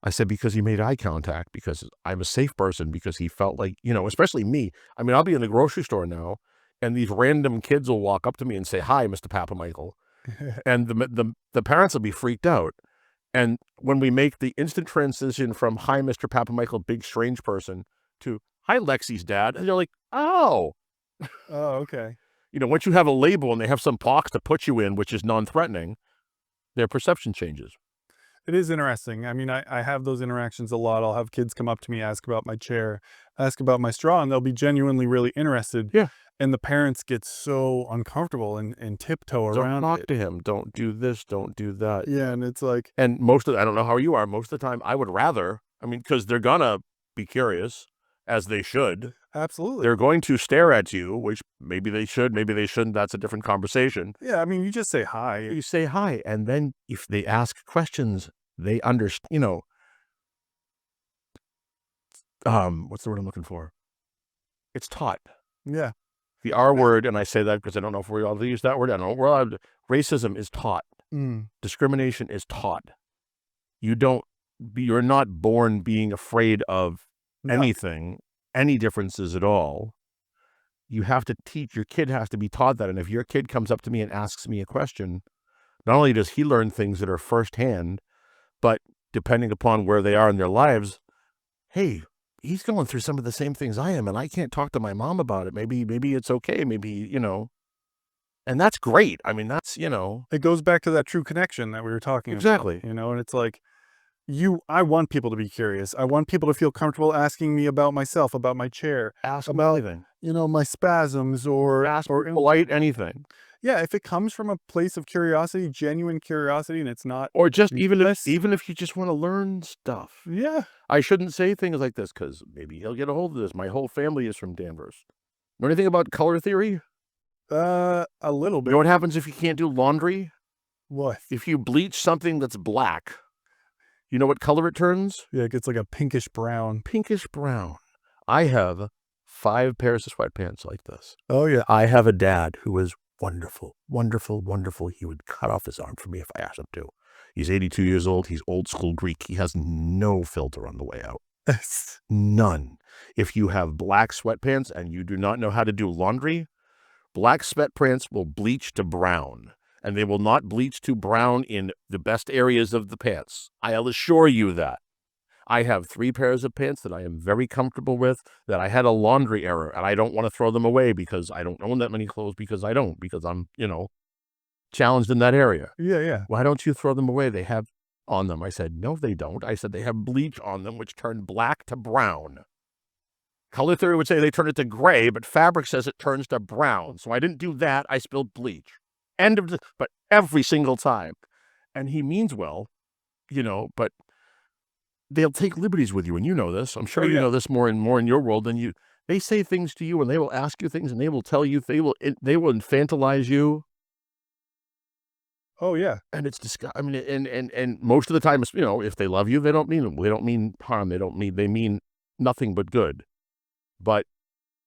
I said, because he made eye contact, because I'm a safe person, because he felt like, especially me. I mean, I'll be in the grocery store now and these random kids will walk up to me and say, "Hi, Mr. Papa Michael." And the parents will be freaked out. And when we make the instant transition from "Hi, Mr. Papa Michael, big strange person" to "Hi, Lexi's dad," and they're like, "Oh." Oh, okay. Once you have a label and they have some box to put you in, which is non-threatening, their perception changes. It is interesting. I mean, I have those interactions a lot. I'll have kids come up to me, ask about my chair, ask about my straw, and they'll be genuinely really interested. Yeah. And the parents get so uncomfortable and tiptoe Don't around talk it. to him. Don't do this. Don't do that. Yeah, and it's like, And I don't know how you are. Most of the time, I would rather, because they're gonna be curious, as they should. absolutely. They're going to stare at you, which maybe they should, maybe they shouldn't. That's a different conversation. Yeah, I mean, you just say hi. You say hi, and then if they ask questions, they understand, what's the word I'm looking for? It's taught. Yeah. The R word, and I say that because I don't know if we're allowed to use that word. I don't know. We're allowed racism is taught. Mm. Discrimination is taught. You're not born being afraid of No. anything, any differences at all. You have to teach, your kid has to be taught that. And if your kid comes up to me and asks me a question, not only does he learn things that are firsthand, but depending upon where they are in their lives, hey, he's going through some of the same things I am, and I can't talk to my mom about it. Maybe it's okay. Maybe, and that's great. I mean, that's, It goes back to that true connection that we were talking exactly. about, and it's like, I want people to be curious. I want people to feel comfortable asking me about myself, about my chair, Ask about, anything. my spasms or, Ask polite anything. yeah, if it comes from a place of curiosity, genuine curiosity, and it's not, Or just even useless, if you just want to learn stuff. yeah, I shouldn't say things like this because maybe he'll get a hold of this. My whole family is from Danvers. Know anything about color theory? a little You bit. know what happens if you can't do laundry? What? If you bleach something that's black, you know what color it turns? Yeah, it gets like a pinkish brown. Pinkish brown. I have 5 pairs of sweatpants like this. Oh, yeah. I have a dad who is wonderful, wonderful, wonderful. He would cut off his arm for me if I asked him to. He's 82 years old. He's old school Greek. He has no filter on the way out. None. If you have black sweatpants and you do not know how to do laundry, black sweatpants will bleach to brown, and they will not bleach to brown in the best areas of the pants. I'll assure you that. I have 3 pairs of pants that I am very comfortable with, that I had a laundry error, and I don't want to throw them away because I don't own that many clothes, because I'm, challenged in that area. Yeah, yeah. Why don't you throw them away? They have on them. I said, no, they don't. I said, they have bleach on them, which turn black to brown. Color theory would say they turn it to gray, but fabric says it turns to brown. So I didn't do that. I spilled bleach. But every single time. And he means well, but they'll take liberties with you. And you know this. I'm sure Oh, you yeah. know this more in your world than you. They say things to you and they will ask you things and they will tell you, they will infantilize you. Oh, yeah. And it's disgusting. I mean, and most of the time, if they love you, they don't mean harm. They mean nothing but good. But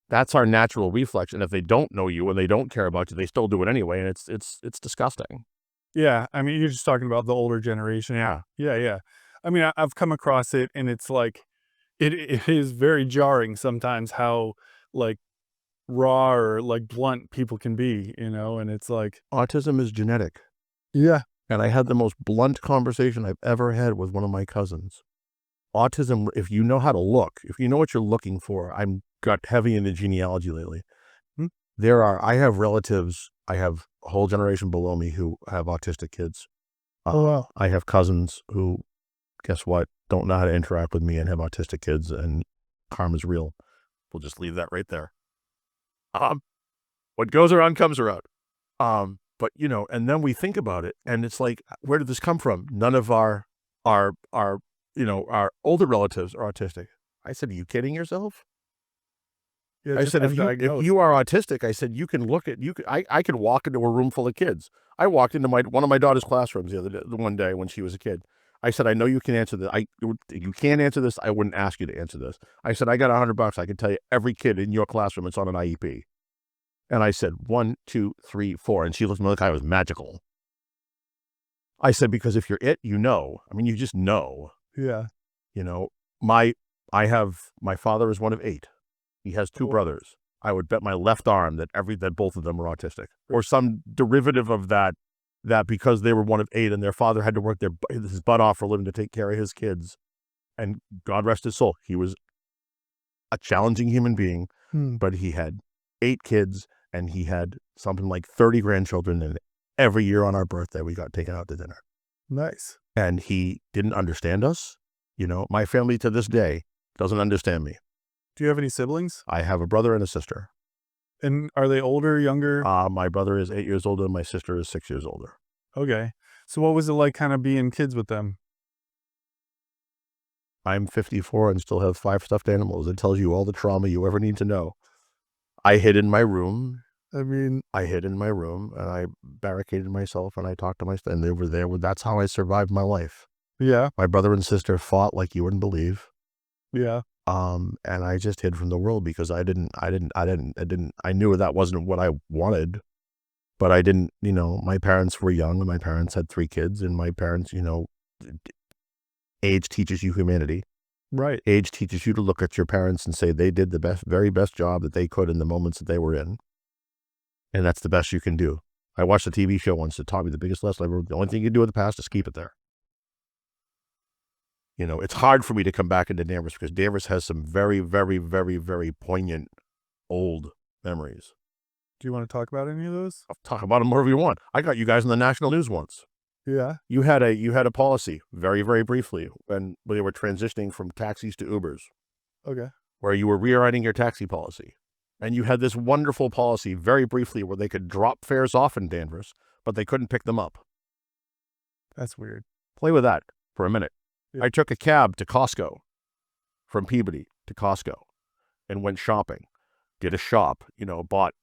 that's our natural reflex. And if they don't know you and they don't care about you, they still do it anyway. And it's disgusting. Yeah, I mean, you're just talking about the older generation. Yeah. Yeah, yeah. I mean, I've come across it, and it's like, it is very jarring sometimes how, like, raw or, like, blunt people can be, and it's like, Autism is genetic. yeah, And I had the most blunt conversation I've ever had with one of my cousins. Autism, if you know how to look, if you know what you're looking for, I'm got heavy into genealogy lately. Hmm. I have relatives, I have a whole generation below me who have autistic kids. Oh, wow. I have cousins who, guess what, don't know how to interact with me and have autistic kids, and karma's real. We'll just leave that right there. What goes around comes around. But and then we think about it, and it's like, where did this come from? None of our our older relatives are autistic. I said, are you kidding yourself? Yeah, I just said, if undiagnosed. you are autistic, I said, you can look at you. I can walk into a room full of kids. I walked into one of my daughter's classrooms the one day when she was a kid. I said, I know you can answer this. You can't answer this. I wouldn't ask you to answer this. I said, I got $100. I can tell you every kid in your classroom it's on an IEP. And I said, 1, 2, 3, 4. And she looked at me like I was magical. I said, because if you're it, I mean, you just know. Yeah. You know, my my father is one of 8. He has 2 brothers. I would bet my left arm that both of them are autistic, or some derivative of that. That because they were one of 8 and their father had to work his butt off for a living to take care of his kids, and God rest his soul, he was a challenging human being, but he had 8 kids and he had something like 30 grandchildren, and every year on our birthday we got taken out to dinner. Nice. And he didn't understand us. My family to this day doesn't understand me. Do you have any siblings? I have a brother and a sister. And are they older, younger? My brother is 8 years older and my sister is 6 years older. Okay. So what was it like kind of being kids with them? I'm 54 and still have 5 stuffed animals. It tells you all the trauma you ever need to know. I hid in my room. I mean, And I barricaded myself and I talked to and they were there. That's how I survived my life. yeah, My brother and sister fought like you wouldn't believe. yeah, And I just hid from the world because I knew that wasn't what I wanted, but I didn't, my parents were young and my parents had 3 kids, and my parents, age teaches you humanity. right. Age teaches you to look at your parents and say they did the very best job that they could in the moments that they were in. And that's the best you can do. I watched a TV show once that taught me the biggest lesson ever. The only thing you can do with the past is keep it there. It's hard for me to come back into Danvers because Danvers has some very, very, very, very poignant old memories. Do you want to talk about any of those? I'll talk about them wherever you want. I got you guys on the national news once. Yeah. You had a policy very, very briefly when they were transitioning from taxis to Ubers, Okay. where you were rewriting your taxi policy. And you had this wonderful policy very briefly where they could drop fares off in Danvers, but they couldn't pick them up. That's weird. Play with that for a minute. Yeah. I took a cab to Costco, from Peabody to Costco, and went shopping. Did a shop, bought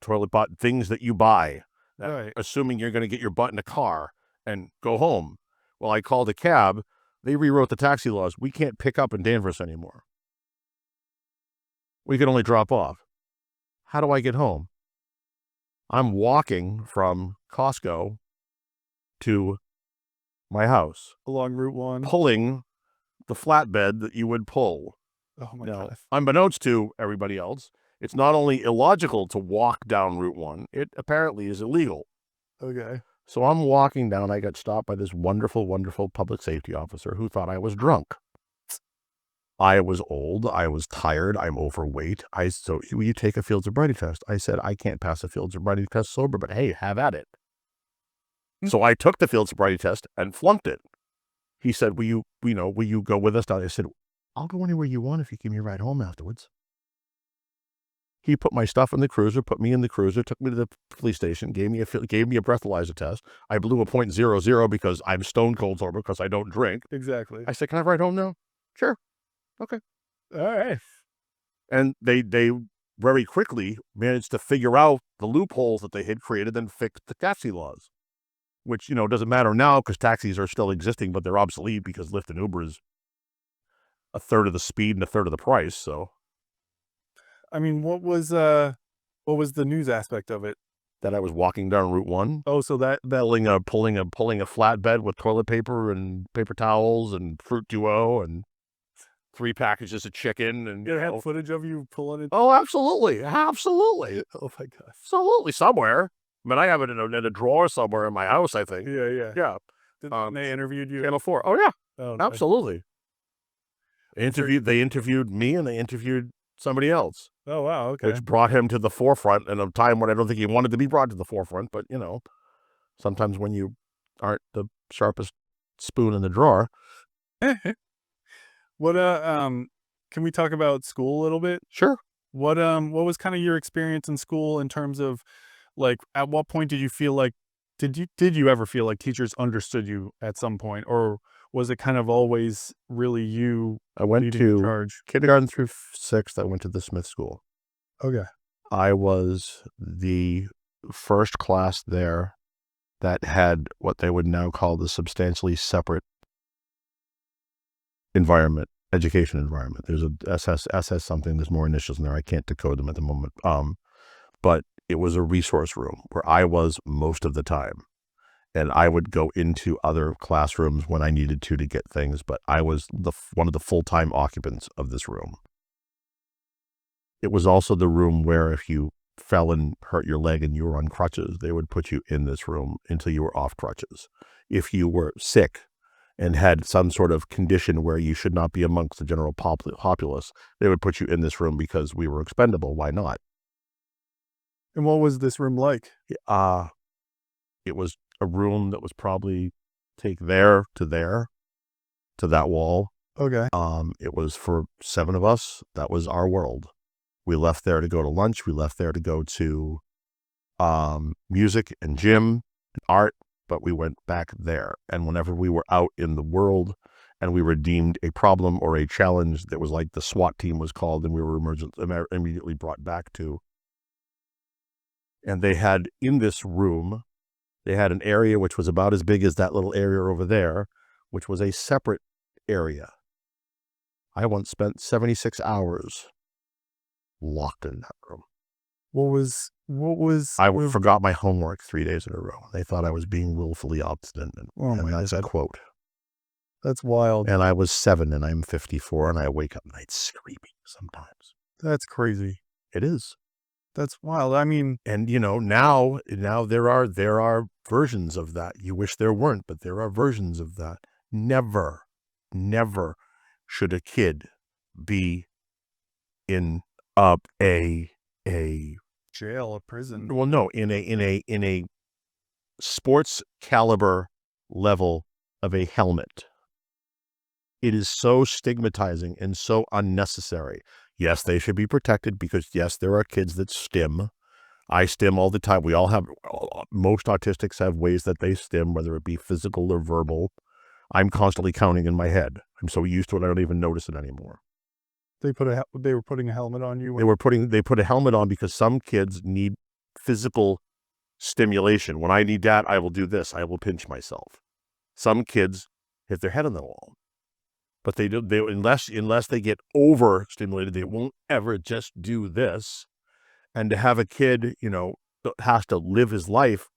things that you buy, Right. assuming you're going to get your butt in a car and go home. Well, I called a cab. They rewrote the taxi laws. We can't pick up in Danvers anymore. We can only drop off. How do I get home? I'm walking from Costco to my house, Along Route 1. pulling the flatbed that you would pull. Oh my Now, God. unbeknownst to everybody else, it's not only illogical to walk down Route 1, it apparently is illegal. Okay. So I'm walking down. I got stopped by this wonderful, wonderful public safety officer who thought I was drunk. I was old. I was tired. I'm overweight. So will you take a field sobriety test? I said, I can't pass a field sobriety test sober, but hey, have at it. So I took the field sobriety test and flunked it. He said, will you go with us down? I said, I'll go anywhere you want if you give me a ride home afterwards. He put my stuff in the cruiser, put me in the cruiser, took me to the police station, gave me a breathalyzer test. I blew a .00 because I'm stone cold sober because I don't drink. Exactly. I said, can I ride home now? Sure. Okay. All right. And they very quickly managed to figure out the loopholes that they had created and fixed the taxi laws, which, doesn't matter now because taxis are still existing, but they're obsolete because Lyft and Uber is a third of the speed and a third of the price. So I mean, what was the news aspect of it? that I was walking down Route 1. Oh, so that Pulling a flatbed with toilet paper and paper towels and fruit duo and 3 packages of chicken and you had footage of you pulling it. Oh, absolutely, absolutely, Oh my God. absolutely somewhere. I mean, I have it in a drawer somewhere in my house. I think. Yeah, yeah. Yeah. Did they interviewed you? Channel 4. Oh yeah, Oh, absolutely. They interviewed me and they interviewed somebody else, Oh wow. Okay. which brought him to the forefront in a time when I don't think he wanted to be brought to the forefront. But sometimes when you aren't the sharpest spoon in the drawer. What, can we talk about school a little bit? Sure. What was kind of your experience in school in terms of, like, at what point did you feel like, did you ever feel like teachers understood you at some point, or was it kind of always really you I went leading the to charge? kindergarten through sixth. I went to the Smith School. Okay. I was the first class there that had what they would now call the substantially separate environment, education environment. There's a SS something. There's more initials in there. I can't decode them at the moment. But it was a resource room where I was most of the time. And I would go into other classrooms when I needed to get things, but I was one of the full-time occupants of this room. It was also the room where if you fell and hurt your leg and you were on crutches, they would put you in this room until you were off crutches. If you were sick and had some sort of condition where you should not be amongst the general populace, they would put you in this room because we were expendable. Why not? And what was this room like? It was a room that was probably take there to that wall. Okay. It was for 7 of us. That was our world. We left there to go to lunch. We left there to go to music and gym and art, but we went back there. And whenever we were out in the world and we were deemed a problem or a challenge, that was like the SWAT team was called, and we were immediately brought back to. And they had in this room, they had an area which was about as big as that little area over there, which was a separate area. I once spent 76 hours locked in that room. I forgot my homework 3 days in a row. They thought I was being willfully obstinate. And that's a quote. That's wild. And I was 7 and I'm 54 and I wake up nights screaming sometimes. That's crazy. It is. That's wild. I mean, and now there are versions of that. You wish there weren't, but there are versions of that. Never should a kid be in a jail, a prison. Well, no, in a sports caliber level of a helmet. It is so stigmatizing and so unnecessary. Yes, they should be protected because, yes, there are kids that stim. I stim all the time. We all have, most autistics have ways that they stim, whether it be physical or verbal. I'm constantly counting in my head. I'm so used to it, I don't even notice it anymore. They were putting a helmet on you? They put a helmet on because some kids need physical stimulation. When I need that, I will do this. I will pinch myself. Some kids hit their head on the wall. But unless they get overstimulated, they won't ever just do this. And to have a kid, that has to live his life,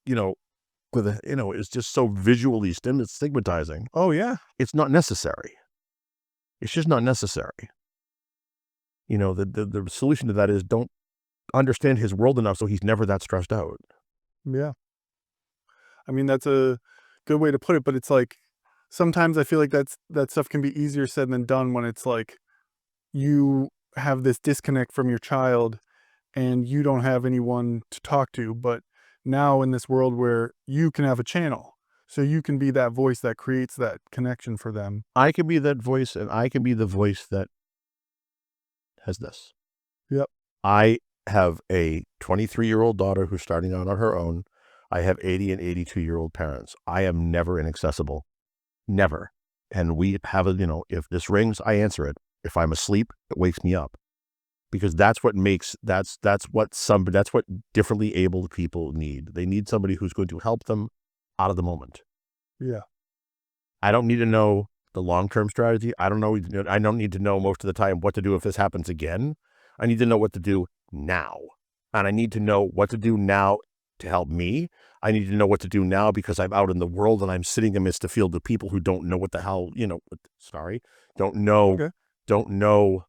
it's just so visually stigmatizing. Oh yeah. It's not necessary. It's just not necessary. The solution to that is don't understand his world enough so he's never that stressed out. Yeah. I mean, that's a good way to put it, but it's like, sometimes I feel like that stuff can be easier said than done when it's like you have this disconnect from your child and you don't have anyone to talk to. But now in this world where you can have a channel, so you can be that voice that creates that connection for them. I can be that voice, and I can be the voice that has this. Yep. I have a 23-year-old daughter who's starting out on her own. I have 80 and 82-year-old parents. I am never inaccessible. Never. And we have if this rings, I answer it. If I'm asleep, it wakes me up. Because that's what differently abled people need. They need somebody who's going to help them out of the moment. Yeah. I don't need to know the long-term strategy. I don't need to know most of the time what to do if this happens again. I need to know what to do now. And I need to know what to do now to help me. I need to know what to do now because I'm out in the world and I'm sitting amidst a field of people who don't know what the hell, don't know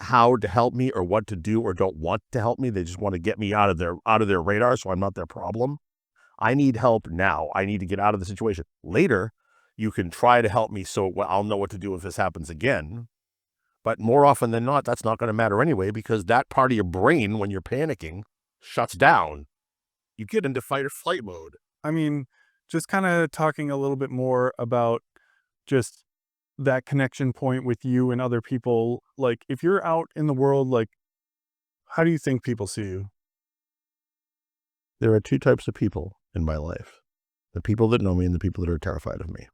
how to help me or what to do or don't want to help me. They just want to get me out of their radar so I'm not their problem. I need help now. I need to get out of the situation. Later, you can try to help me so I'll know what to do if this happens again. But more often than not, that's not going to matter anyway because that part of your brain, when you're panicking, shuts down. You get into fight or flight mode. I mean, just kind of talking a little bit more about just that connection point with you and other people. Like, if you're out in the world, like, how do you think people see you? There are two types of people in my life: the people that know me and the people that are terrified of me.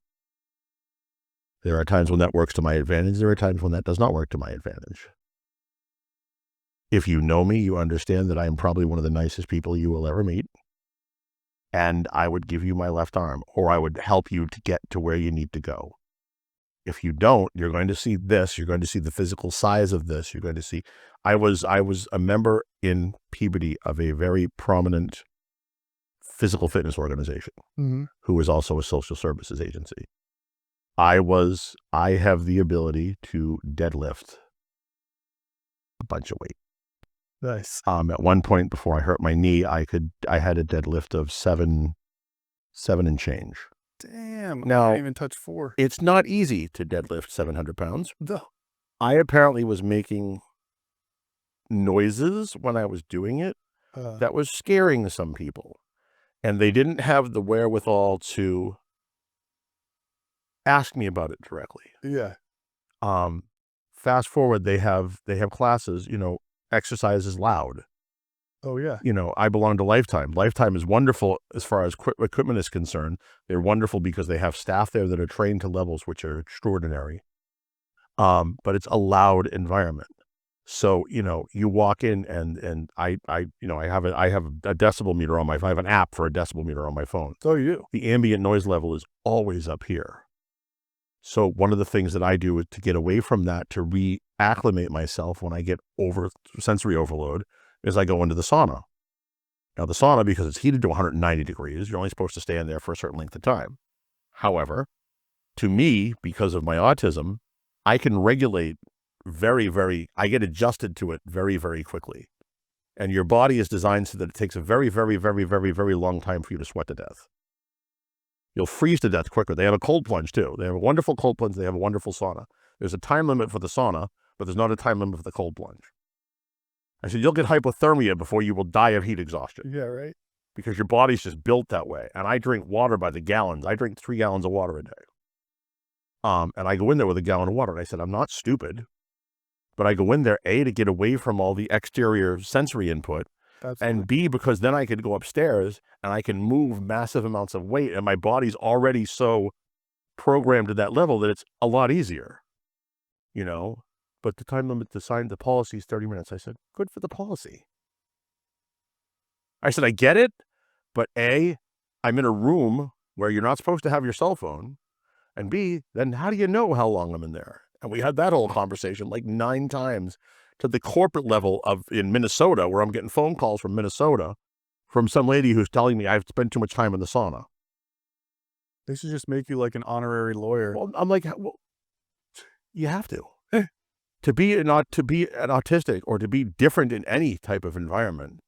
There are times when that works to my advantage. There are times when that does not work to my advantage. If you know me, you understand that I am probably one of the nicest people you will ever meet. And I would give you my left arm, or I would help you to get to where you need to go. If you don't, you're going to see this. You're going to see the physical size of this. You're going to see, I was a member in Peabody of a very prominent physical fitness organization Mm-hmm. who was also a social services agency. I have the ability to deadlift a bunch of weight. Nice. At one point before I hurt my knee, I had a deadlift of seven and change. Damn. Now, I didn't even touch 4. It's not easy to deadlift 700 pounds. No. I apparently was making noises when I was doing it that was scaring some people. And they didn't have the wherewithal to ask me about it directly. Yeah. Fast forward, they have classes, exercise is loud. Oh, yeah. I belong to Lifetime. Lifetime is wonderful as far as equipment is concerned. They're wonderful because they have staff there that are trained to levels which are extraordinary. But it's a loud environment. So, you walk in and I have a decibel meter on I have an app for a decibel meter on my phone. So you do. The ambient noise level is always up here. So one of the things that I do is to get away from that, to reacclimate myself when I get sensory overload, is I go into the sauna. Now the sauna, because it's heated to 190 degrees, you're only supposed to stay in there for a certain length of time. However, to me, because of my autism, I can regulate I get adjusted to it very, very quickly. And your body is designed so that it takes a very, very, very, very, very long time for you to sweat to death. You'll freeze to death quicker. They have a cold plunge too. They have a wonderful cold plunge. They have a wonderful sauna. There's a time limit for the sauna, but there's not a time limit for the cold plunge. I said, you'll get hypothermia before you will die of heat exhaustion. Yeah, right. Because your body's just built that way. And I drink water by the gallons. I drink 3 gallons of water a day. And I go in there with a gallon of water. And I said, I'm not stupid, but I go in there, A, to get away from all the exterior sensory input, and B, because then I could go upstairs and I can move massive amounts of weight, and my body's already so programmed to that level that it's a lot easier, But the time limit to sign the policy is 30 minutes. I said, good for the policy. I said, I get it, but A, I'm in a room where you're not supposed to have your cell phone, and B, then how do you know how long I'm in there? And we had that whole conversation like 9 times to the corporate level in Minnesota, where I'm getting phone calls from Minnesota from some lady who's telling me I've spent too much time in the sauna. They should just make you like an honorary lawyer. Well, I'm like, well, you have to. To be an autistic or to be different in any type of environment,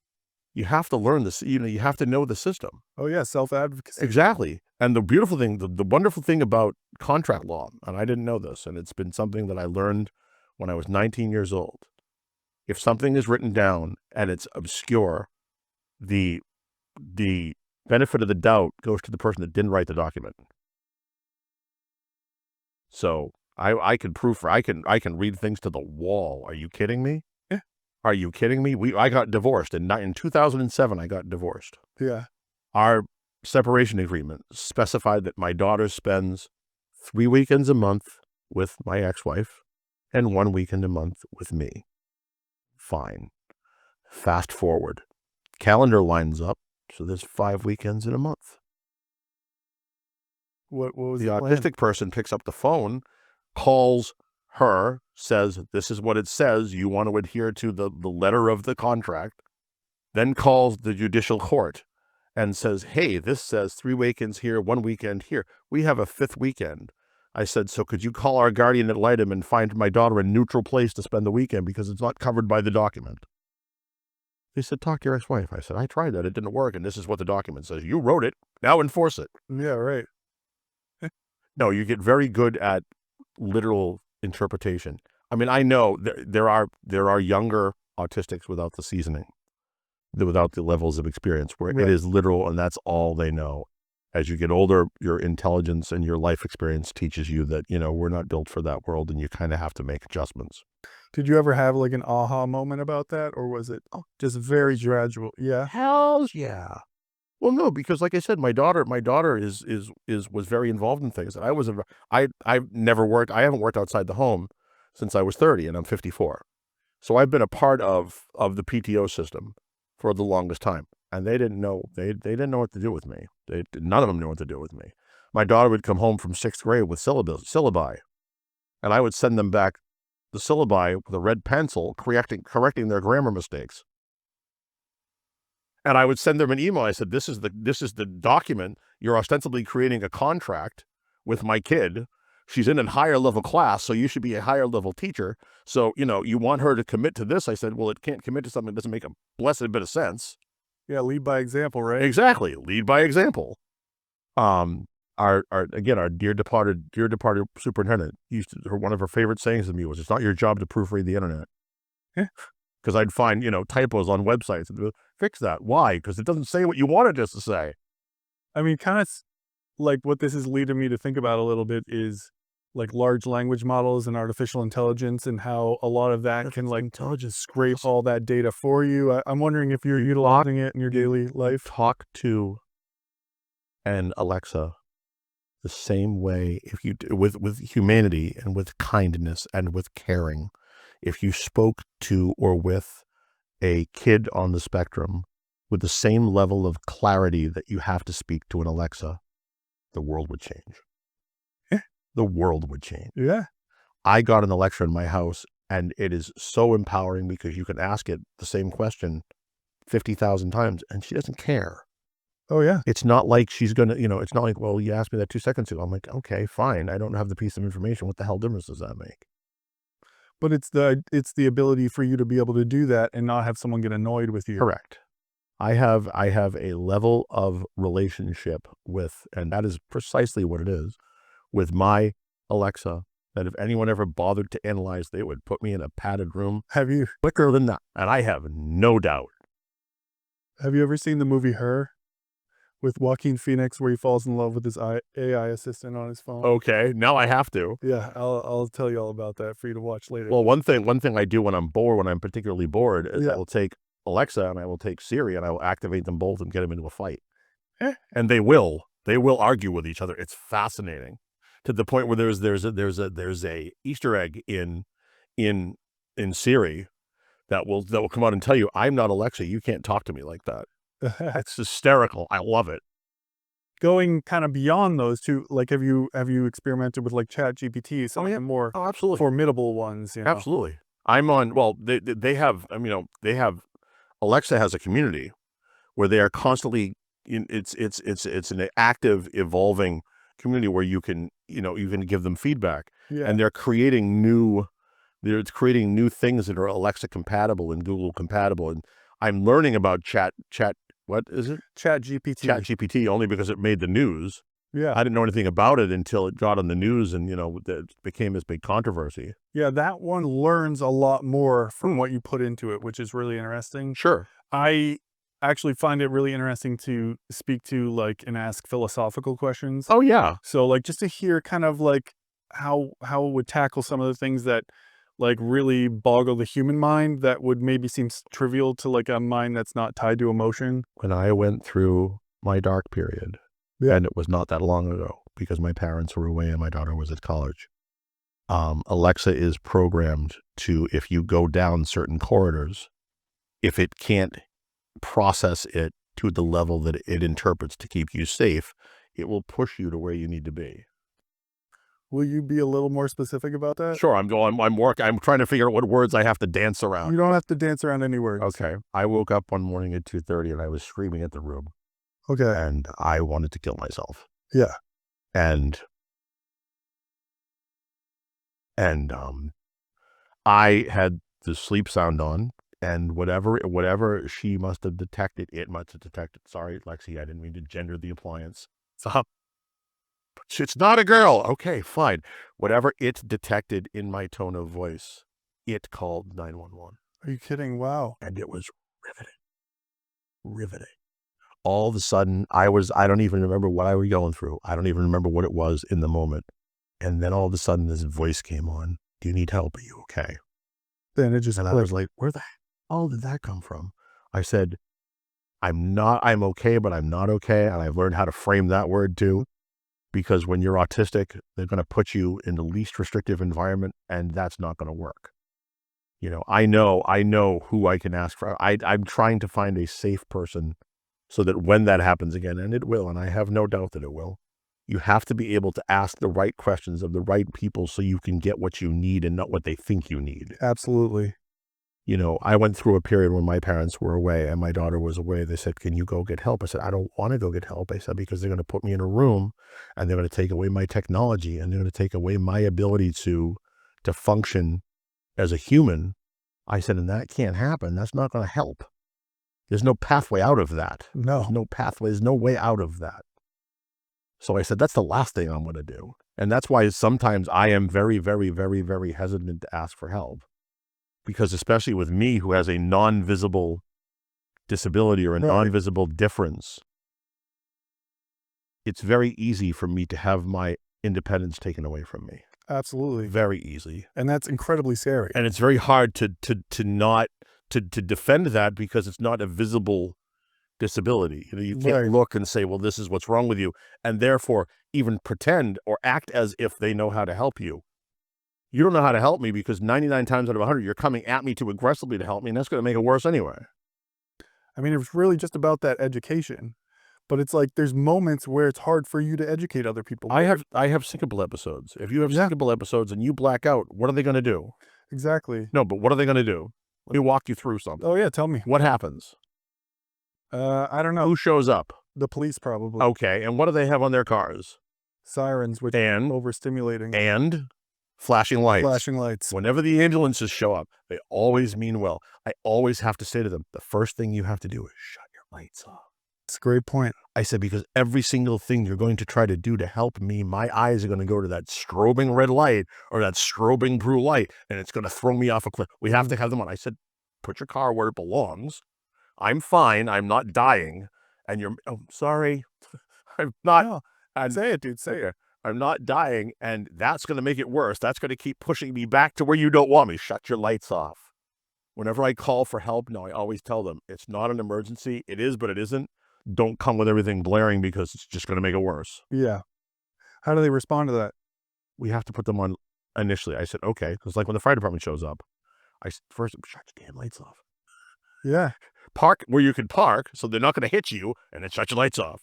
you have to learn this, you have to know the system. Oh, yeah, self-advocacy. Exactly. And the beautiful thing, the wonderful thing about contract law, and I didn't know this, and it's been something that I learned when I was 19 years old. If something is written down and it's obscure, the benefit of the doubt goes to the person that didn't write the document. So I can read things to the wall. Are you kidding me? Yeah. Are you kidding me? I got divorced in 2007. I got divorced. Yeah. Our separation agreement specified that my daughter spends 3 weekends a month with my ex-wife and 1 weekend a month with me. Fine. Fast forward. Calendar lines up, so there's 5 weekends in a month. What was The the autistic person picks up the phone, calls her, says, this is what it says. You want to adhere to the letter of the contract, then calls the judicial court and says, hey, this says 3 weekends here, 1 weekend here. We have a 5th weekend. I said, so could you call our guardian ad litem and find my daughter a neutral place to spend the weekend because it's not covered by the document? They said, talk to your ex-wife. I said, I tried that. It didn't work. And this is what the document says. You wrote it. Now enforce it. Yeah, right. No, you get very good at literal interpretation. I mean, I know there are younger autistics without the seasoning, without the levels of experience, where Right. it is literal and that's all they know. As you get older, your intelligence and your life experience teaches you that, we're not built for that world and you kind of have to make adjustments. Did you ever have like an aha moment about that, or was it just very gradual? Yeah. Hells yeah. Well, no, because like I said, my daughter was very involved in things. I've never worked. I haven't worked outside the home since I was 30, and I'm 54. So I've been a part of the PTO system for the longest time, and they didn't know they didn't know what to do with me. None of them knew what to do with me. My daughter would come home from 6th grade with syllabi, and I would send them back the syllabi with a red pencil, correcting their grammar mistakes. And I would send them an email. I said, "This is the document. You're ostensibly creating a contract with my kid. She's in a higher level class, so you should be a higher level teacher. So, you want her to commit to this." I said, "Well, it can't commit to something that doesn't make a blessed bit of sense." Yeah, lead by example, right? Exactly. Lead by example. Our dear departed superintendent one of her favorite sayings to me was, "It's not your job to proofread the internet." Yeah. Because I'd find, typos on websites and go, fix that. Why? Because it doesn't say what you wanted us to say. I mean, kind of like what this is leading me to think about a little bit is like large language models and artificial intelligence, and how a lot of that can like Intelligence. scrape all that data for you. I'm wondering if you're utilizing it in your daily life. Talk to an Alexa the same way if you with humanity and with kindness and with caring. If you spoke to or with a kid on the spectrum with the same level of clarity that you have to speak to an Alexa, the world would change. Yeah. The world would change. Yeah. I got an Alexa in my house, and it is so empowering because you can ask it the same question 50,000 times, and she doesn't care. Oh yeah. It's not like she's gonna, it's not like, well, you asked me that 2 seconds ago. I'm like, okay, fine. I don't have the piece of information. What the hell difference does that make? But it's the ability for you to be able to do that and not have someone get annoyed with you. Correct. I have a level of relationship with, and that is precisely what it is, with my Alexa, that if anyone ever bothered to analyze, they would put me in a padded room Have you quicker than that. And I have no doubt. ever seen the movie Her with Joaquin Phoenix, where he falls in love with his AI assistant on his phone? Okay, now I have to. Yeah, I'll tell you all about that for you to watch later. Well, one thing I do when I'm bored, when I'm particularly bored, is Yeah. I will take Alexa and I will take Siri and I will activate them both and get them into a fight. Eh. And they will argue with each other. It's fascinating, to the point where there's a Easter egg in Siri that will come out and tell you, "I'm not Alexa. You can't talk to me like that." It's hysterical. I love it. Going kind of beyond those two, like have you experimented with like Chat GPT, some of the more Oh, absolutely. formidable ones? Absolutely. I'm on, well, they have, they have, Alexa has a community where they are constantly it's an active, evolving community where you can give them feedback, Yeah. and they're creating new things that are Alexa compatible and Google compatible. And I'm learning about what is it? Chat GPT. Chat GPT, only because it made the news. Yeah. I didn't know anything about it until it got on the news, and it became this big controversy. Yeah, that one learns a lot more from what you put into it, which is really interesting. Sure. I actually find it really interesting to speak to like and ask philosophical questions. Oh yeah. So like just to hear kind of like how it would tackle some of the things that like really boggle the human mind, that would maybe seem trivial to like a mind that's not tied to emotion. When I went through my dark period, Yeah. and it was not that long ago because my parents were away and my daughter was at college. Alexa is programmed to, if you go down certain corridors, if it can't process it to the level that it interprets to keep you safe, it will push you to where you need to be. Will you be a little more specific about that? Sure, I'm trying to figure out what words I have to dance around. You don't have to dance around any words. Okay. I woke up one morning at 2:30 and I was screaming at the room, Okay. and I wanted to kill myself. Yeah. And I had the sleep sound on, and whatever she must have detected, it must have detected. Sorry, Lexi, I didn't mean to gender the appliance. Stop. It's not a girl. Okay, fine. Whatever it detected in my tone of voice, it called 911. Are you kidding? Wow. And it was riveting. Riveting. all of a sudden I don't even remember what I was going through. I don't even remember what it was in the moment. And then all of a sudden this voice came on. Do you need help? Are you okay? Then it just And I clicked. was like, where the hell did that come from? I said, I'm okay, but I'm not okay. And I've learned how to frame that word too, because when you're autistic, they're going to put you in the least restrictive environment, and that's not going to work. You know, I know who I can ask for. I'm trying to find a safe person so that when that happens again, and it will, and I have no doubt that it will, you have to be able to ask the right questions of the right people so you can get what you need and not what they think you need. Absolutely. You know, I went through a period when my parents were away and my daughter was away. They said, can you go get help? I said, I don't want to go get help. I said, because they're going to put me in a room and they're going to take away my technology and they're going to take away my ability to function as a human. I said, and that can't happen. That's not going to help. There's no pathway out of that. No. There's no pathway. There's no way out of that. So I said, that's the last thing I'm going to do. And that's why sometimes I am very, very, very, very hesitant to ask for help. Because especially with me, who has a non-visible disability or a non-visible difference, it's very easy for me to have my independence taken away from me. Absolutely. Very easy. And that's incredibly scary. And it's very hard to defend that because it's not a visible disability. You know, you can't look and say, well, this is what's wrong with you, and therefore even pretend or act as if they know how to help you. You don't know how to help me because 99 times out of 100, you're coming at me too aggressively to help me, and that's going to make it worse anyway. I mean, it's really just about that education. But it's like there's moments where it's hard for you to educate other people. I have syncopal episodes. If you have syncopal episodes and you black out, what are they going to do? Exactly. No, but what are they going to do? Let me walk you through something. Oh, yeah, tell me. What happens? I don't know. Who shows up? The police probably. Okay, and what do they have on their cars? Sirens, which are overstimulating. And flashing lights. Flashing lights. Whenever the ambulances show up, they always mean well. I always have to say to them, the first thing you have to do is shut your lights off. That's a great point. I said, because every single thing you're going to try to do to help me, my eyes are going to go to that strobing red light or that strobing blue light, and it's going to throw me off a cliff. We have to have them on. I said, put your car where it belongs. I'm fine. I'm not dying. And you're, oh, sorry. I'm not. No, and say it, dude. Say it. I'm not dying, and that's going to make it worse. That's going to keep pushing me back to where you don't want me. Shut your lights off. Whenever I call for help, no, I always tell them, it's not an emergency. It is, but it isn't. Don't come with everything blaring because it's just going to make it worse. Yeah. How do they respond to that? We have to put them on initially. I said, okay. It's like when the fire department shows up. I said, first, shut your damn lights off. Yeah. Park where you can park so they're not going to hit you, and then shut your lights off.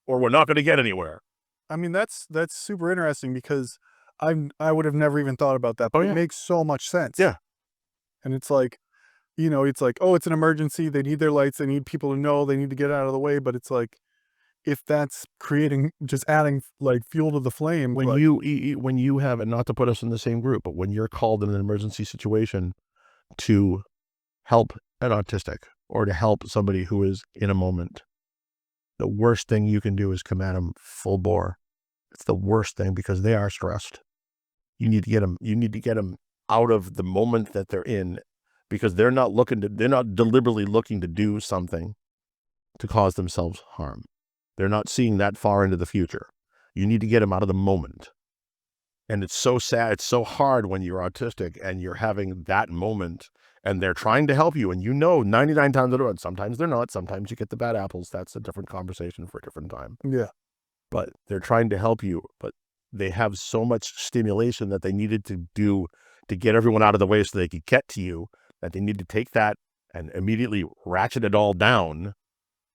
Or we're not going to get anywhere. I mean, that's super interesting because I would have never even thought about that. But it makes so much sense. Yeah. And it's like, you know, it's like, oh, it's an emergency. They need their lights. They need people to know. They need to get out of the way. But it's like, if that's just adding like fuel to the flame. When you have, and not to put us in the same group, but when you're called in an emergency situation to help an autistic or to help somebody who is in a moment, the worst thing you can do is come at them full bore. It's the worst thing because they are stressed. You need to get them out of the moment that they're in, because they're not deliberately looking to do something to cause themselves harm. They're not seeing that far into the future. You need to get them out of the moment. And it's so sad. It's so hard when you're autistic and you're having that moment and they're trying to help you. And 99 times out of 100, sometimes they're not. Sometimes you get the bad apples. That's a different conversation for a different time. Yeah. But they're trying to help you. But they have so much stimulation that they needed to do to get everyone out of the way so they could get to you, that they need to take that and immediately ratchet it all down,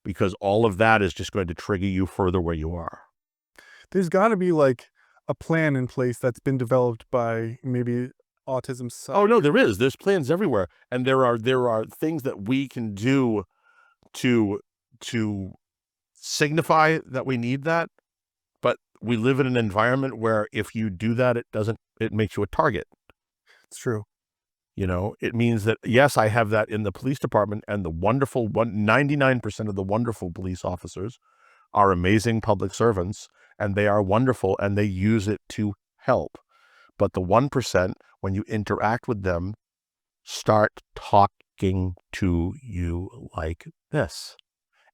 because all of that is just going to trigger you further where you are. There's got to be like a plan in place that's been developed by maybe Autism. Oh no, there is. There's plans everywhere, and there are things that we can do to signify that we need that. But we live in an environment where if you do that, it makes you a target. It's true. You know, it means that, yes, I have that in the police department, and the 99% of the wonderful police officers are amazing public servants, and they are wonderful, and they use it to help. But the 1%, when you interact with them, start talking to you like this.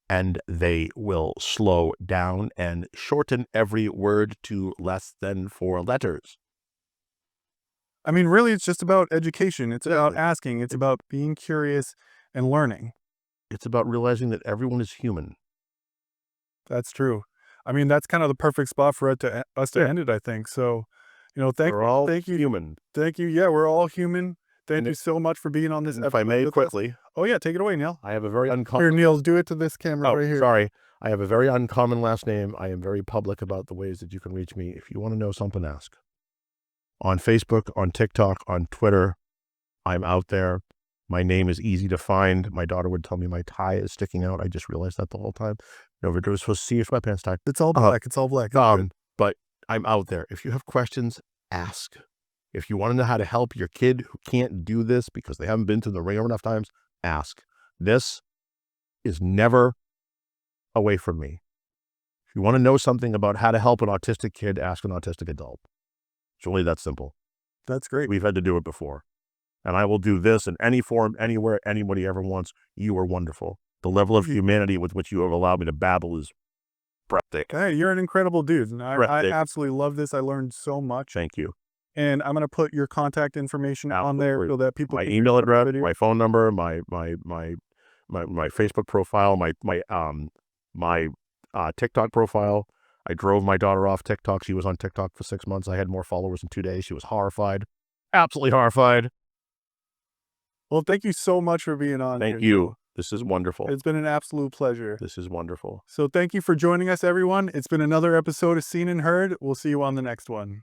and they will slow down and shorten every word to less than 4 letters. I mean, really, it's just about education. It's about Exactly. asking. It's about being curious and learning. It's about realizing that everyone is human. That's true. I mean, that's kind of the perfect spot for us to Yeah. end it, I think. So, We're all thank you, human. thank you. Yeah, we're all human. Thank And you if so much for being on this and if I may with us. quickly, Oh yeah, take it away, Neil. I have a very Here, uncommon Neil, do it to this camera Oh, right here. sorry. I have a very uncommon last name. I am very public about the ways that you can reach me. If you wanna know something, ask. On Facebook, on TikTok, on Twitter, I'm out there. My name is easy to find. My daughter would tell me my tie is sticking out. I just realized that the whole time. Nobody was supposed to see if my pants tied. It's all black. It's all black. It's good. But I'm out there. If you have questions, ask. If you want to know how to help your kid who can't do this because they haven't been through the ringer enough times, ask. This is never away from me. If you want to know something about how to help an autistic kid, ask an autistic adult. It's really that simple. That's great. We've had to do it before. And I will do this in any form, anywhere, anybody ever wants. You are wonderful. The level of humanity with which you have allowed me to babble is breathtaking. Hey, you're an incredible dude, and I Breathtaking. absolutely love this. I learned so much. Thank you. And I'm gonna put your contact information on there Absolutely. so that people My can email check out the address, video. my phone number, my Facebook profile, my TikTok profile. I drove my daughter off TikTok. She was on TikTok for 6 months. I had more followers in 2 days. She was horrified. Absolutely horrified. Well, thank you so much for being on Thank here, you. Neil. This is wonderful. It's been an absolute pleasure. This is wonderful. So thank you for joining us, everyone. It's been another episode of Seen and Heard. We'll see you on the next one.